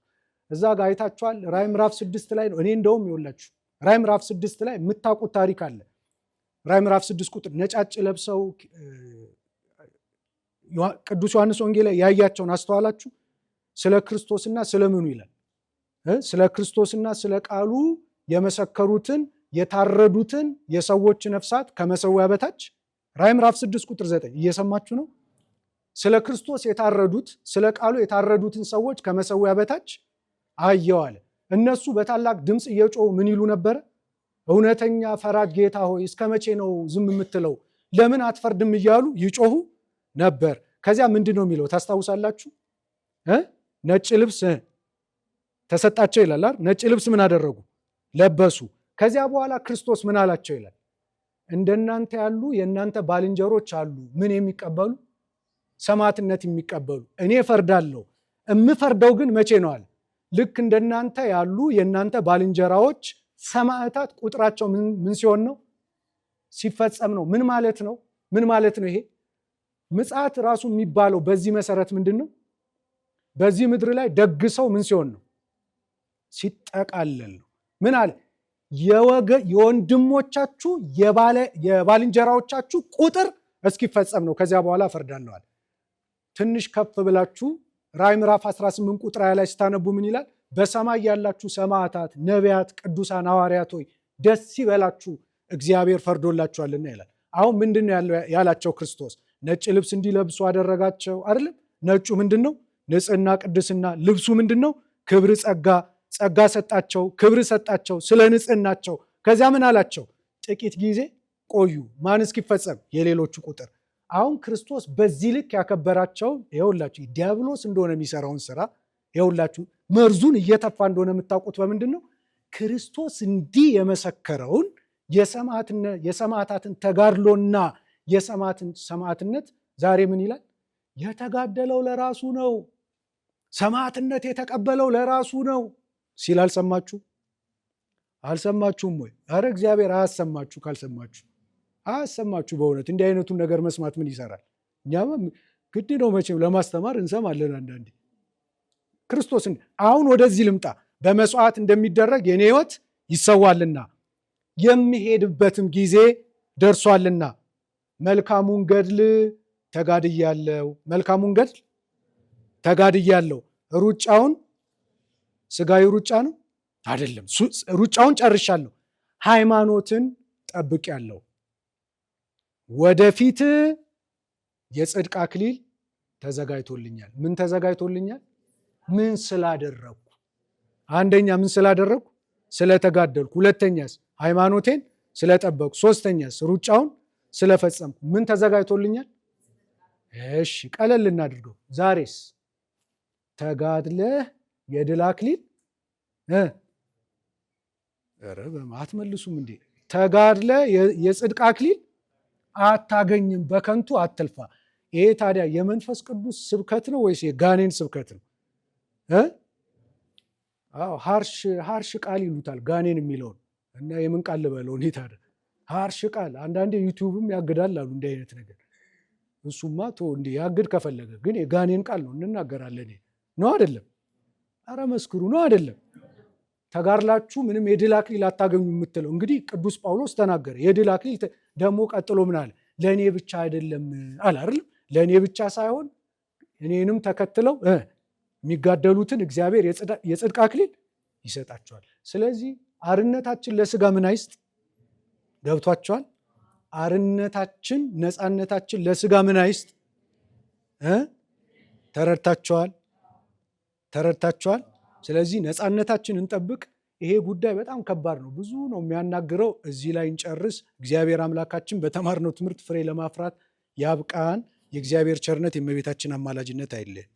እዛ ጋር አይታችኋል። ራዕይ ምዕራፍ 6 ላይ ነው። እኔ እንደውም ይኸውላችሁ ራዕይ ምዕራፍ 6 ላይ የምታውቁት ታሪክ አለ። ራዕይ ምዕራፍ 6 ቁጥር ነጫጭ ለብሰው ቅዱስ ዮሐንስ ወንጌል ላይ ያያቸውን አስተዋላችሁ? ስለ ክርስቶስና ስለ ምኑ ይላል? ስለ ክርስቶስና ስለ ቃሉ የመሰከሩትን የታረዱትን የሰዎች ነፍሳት ከመሰዊያ በታች ራዕይ ምዕራፍ 6 ቁጥር 9 እየሰማችሁ ነው። ስለ ክርስቶስ የታረዱት ስለ ቃሉ የታረዱትን ሰዎች ከመሰዊያ በታች አየሁ አለ። እነሱ በታላቅ ድምፅ እየጮሁ ምን ይሉ ነበረ? እውነተኛ ፈራጅ ጌታ ሆይ እስከ መቼ ነው ዝም የምትለው? ለምን አትፈርድም? እያሉ ይጮሁ ነበር። ከዚያ ምንድን ነው የሚለው ታስታውሳላችሁ? ነጭ ልብስ ተሰጣቸው ይላል። ነጭ ልብስ ምን አደረጉ? ለበሱ። ከዚያ በኋላ ክርስቶስ ምን አላቸው ይላል? እንደናንተ ያሉ የእናንተ ባልንጀሮች አሉ ምን የሚቀበሉ ሰማዕትነት የሚቀበሉ። እኔ እፈርዳለሁ። የምፈርደው ግን መቼ ነው አለ? ልክ እንደናንተ ያሉ የእናንተ ባልንጀራዎች ሰማዕታት ቁጥራቸው ምን ሲሆን ነው? ሲፈጸም ነው። ምን ማለት ነው? ምን ማለት ነው? ይሄ ምጽአት ራሱ የሚባለው በዚህ መሰረት ምንድን ነው? በዚህ ምድር ላይ ደግ ሰው ምን ሲሆን ነው? ሲጠቃለል ነው። ምን አለ? የወንድሞቻችሁ የባልንጀራዎቻችሁ ቁጥር እስኪፈጸም ነው። ከዚያ በኋላ እፈርዳለሁ አለ። ትንሽ ከፍ ብላችሁ ራዕይ ምዕራፍ 18 ቁጥር ላይ ስታነቡ ምን ይላል? በሰማይ ያላችሁ ሰማዕታት፣ ነቢያት፣ ቅዱሳን ሐዋርያት ሆይ ደስ ይበላችሁ እግዚአብሔር ፈርዶላችኋልና ይላል። አሁን ምንድን ነው ያላቸው ክርስቶስ? ነጭ ልብስ እንዲለብሱ አደረጋቸው አይደለም? ነጩ ምንድን ነው? ንጽሕና፣ ቅድስና። ልብሱ ምንድን ነው? ክብር፣ ጸጋ ሰጣቸው፣ ክብር ሰጣቸው ስለ ንጽሕናቸው። ከዚያ ምን አላቸው? ጥቂት ጊዜ ቆዩ። ማን እስኪፈጸም? የሌሎቹ ቁጥር። አሁን ክርስቶስ በዚህ ልክ ያከበራቸው ይኸውላችሁ ዲያብሎስ እንደሆነ የሚሰራውን ስራ ይኸውላችሁ መርዙን እየተፋ እንደሆነ የምታውቁት በምንድን ነው? ክርስቶስ እንዲህ የመሰከረውን የሰማዕታትን ተጋድሎና ሰማዕትነት ዛሬ ምን ይላል? የተጋደለው ለራሱ ነው፣ ሰማዕትነት የተቀበለው ለራሱ ነው ሲል አልሰማችሁም ወይ? አረ እግዚአብሔር አያሰማችሁ። ካልሰማችሁ አያሰማችሁ። በእውነት እንዲህ አይነቱን ነገር መስማት ምን ይሰራል? እኛም ግድ ነው መቼም ለማስተማር እንሰማለን አንዳንዴ። ክርስቶስን አሁን ወደዚህ ልምጣ። በመስዋዕት እንደሚደረግ የኔ ሕይወት ይሰዋልና የሚሄድበትም ጊዜ ደርሷልና መልካሙን ገድል ተጋድያለሁ። መልካሙን ገድል ተጋድያለሁ። ሩጫውን ስጋዊ ሩጫ ነው አይደለም። ሩጫውን ጨርሻለሁ። ሃይማኖትን ጠብቄያለሁ። ወደፊት የጽድቅ አክሊል ተዘጋጅቶልኛል። ምን ተዘጋጅቶልኛል? ምን ስላደረግኩ? አንደኛ ምን ስላደረግኩ? ስለተጋደልኩ። ሁለተኛስ ሃይማኖቴን ስለጠበቅኩ። ሶስተኛስ ሩጫውን ስለፈጸምኩ። ምን ተዘጋጅቶልኛል? እሺ ቀለል እናድርገው። ዛሬስ ተጋድለህ የድል አክሊል አትመልሱም እንዴ? ተጋድለህ የጽድቅ አክሊል አታገኝም፣ በከንቱ አትልፋ። ይሄ ታዲያ የመንፈስ ቅዱስ ስብከት ነው ወይስ የጋኔን ስብከት ነው? ሃርሽ ቃል ይሉታል ጋኔን የሚለውን እና የምን ቃል ልበለው? እኔ ታዲያ ሃርሽ ቃል አንዳንዴ ዩቲዩብም ያግዳል አሉ እንዲህ አይነት ነገር። እሱማ እንዲ ያግድ ከፈለገ ግን የጋኔን ቃል ነው እንናገራለን ነው አይደለም? አረ መስክሩ ነው አይደለም? ተጋድላችሁ ምንም የድል አክሊል አታገኙ የምትለው እንግዲህ ቅዱስ ጳውሎስ ተናገረ። የድል አክሊል ደግሞ ቀጥሎ ምን አለ? ለእኔ ብቻ አይደለም አለ አይደለም? ለእኔ ብቻ ሳይሆን እኔንም ተከትለው የሚጋደሉትን እግዚአብሔር የጽድቅ አክሊል ይሰጣቸዋል። ስለዚህ አርነታችን ለስጋ ምን አይስጥ? ገብቷቸዋል? አርነታችን ነፃነታችን ለስጋ ምን አይስጥ? ተረድታቸዋል? ስለዚህ ነፃነታችን እንጠብቅ። ይሄ ጉዳይ በጣም ከባድ ነው፣ ብዙ ነው የሚያናግረው። እዚህ ላይ እንጨርስ። እግዚአብሔር አምላካችን በተማርነው ትምህርት ፍሬ ለማፍራት ያብቃን። የእግዚአብሔር ቸርነት የእመቤታችን አማላጅነት አይለየን።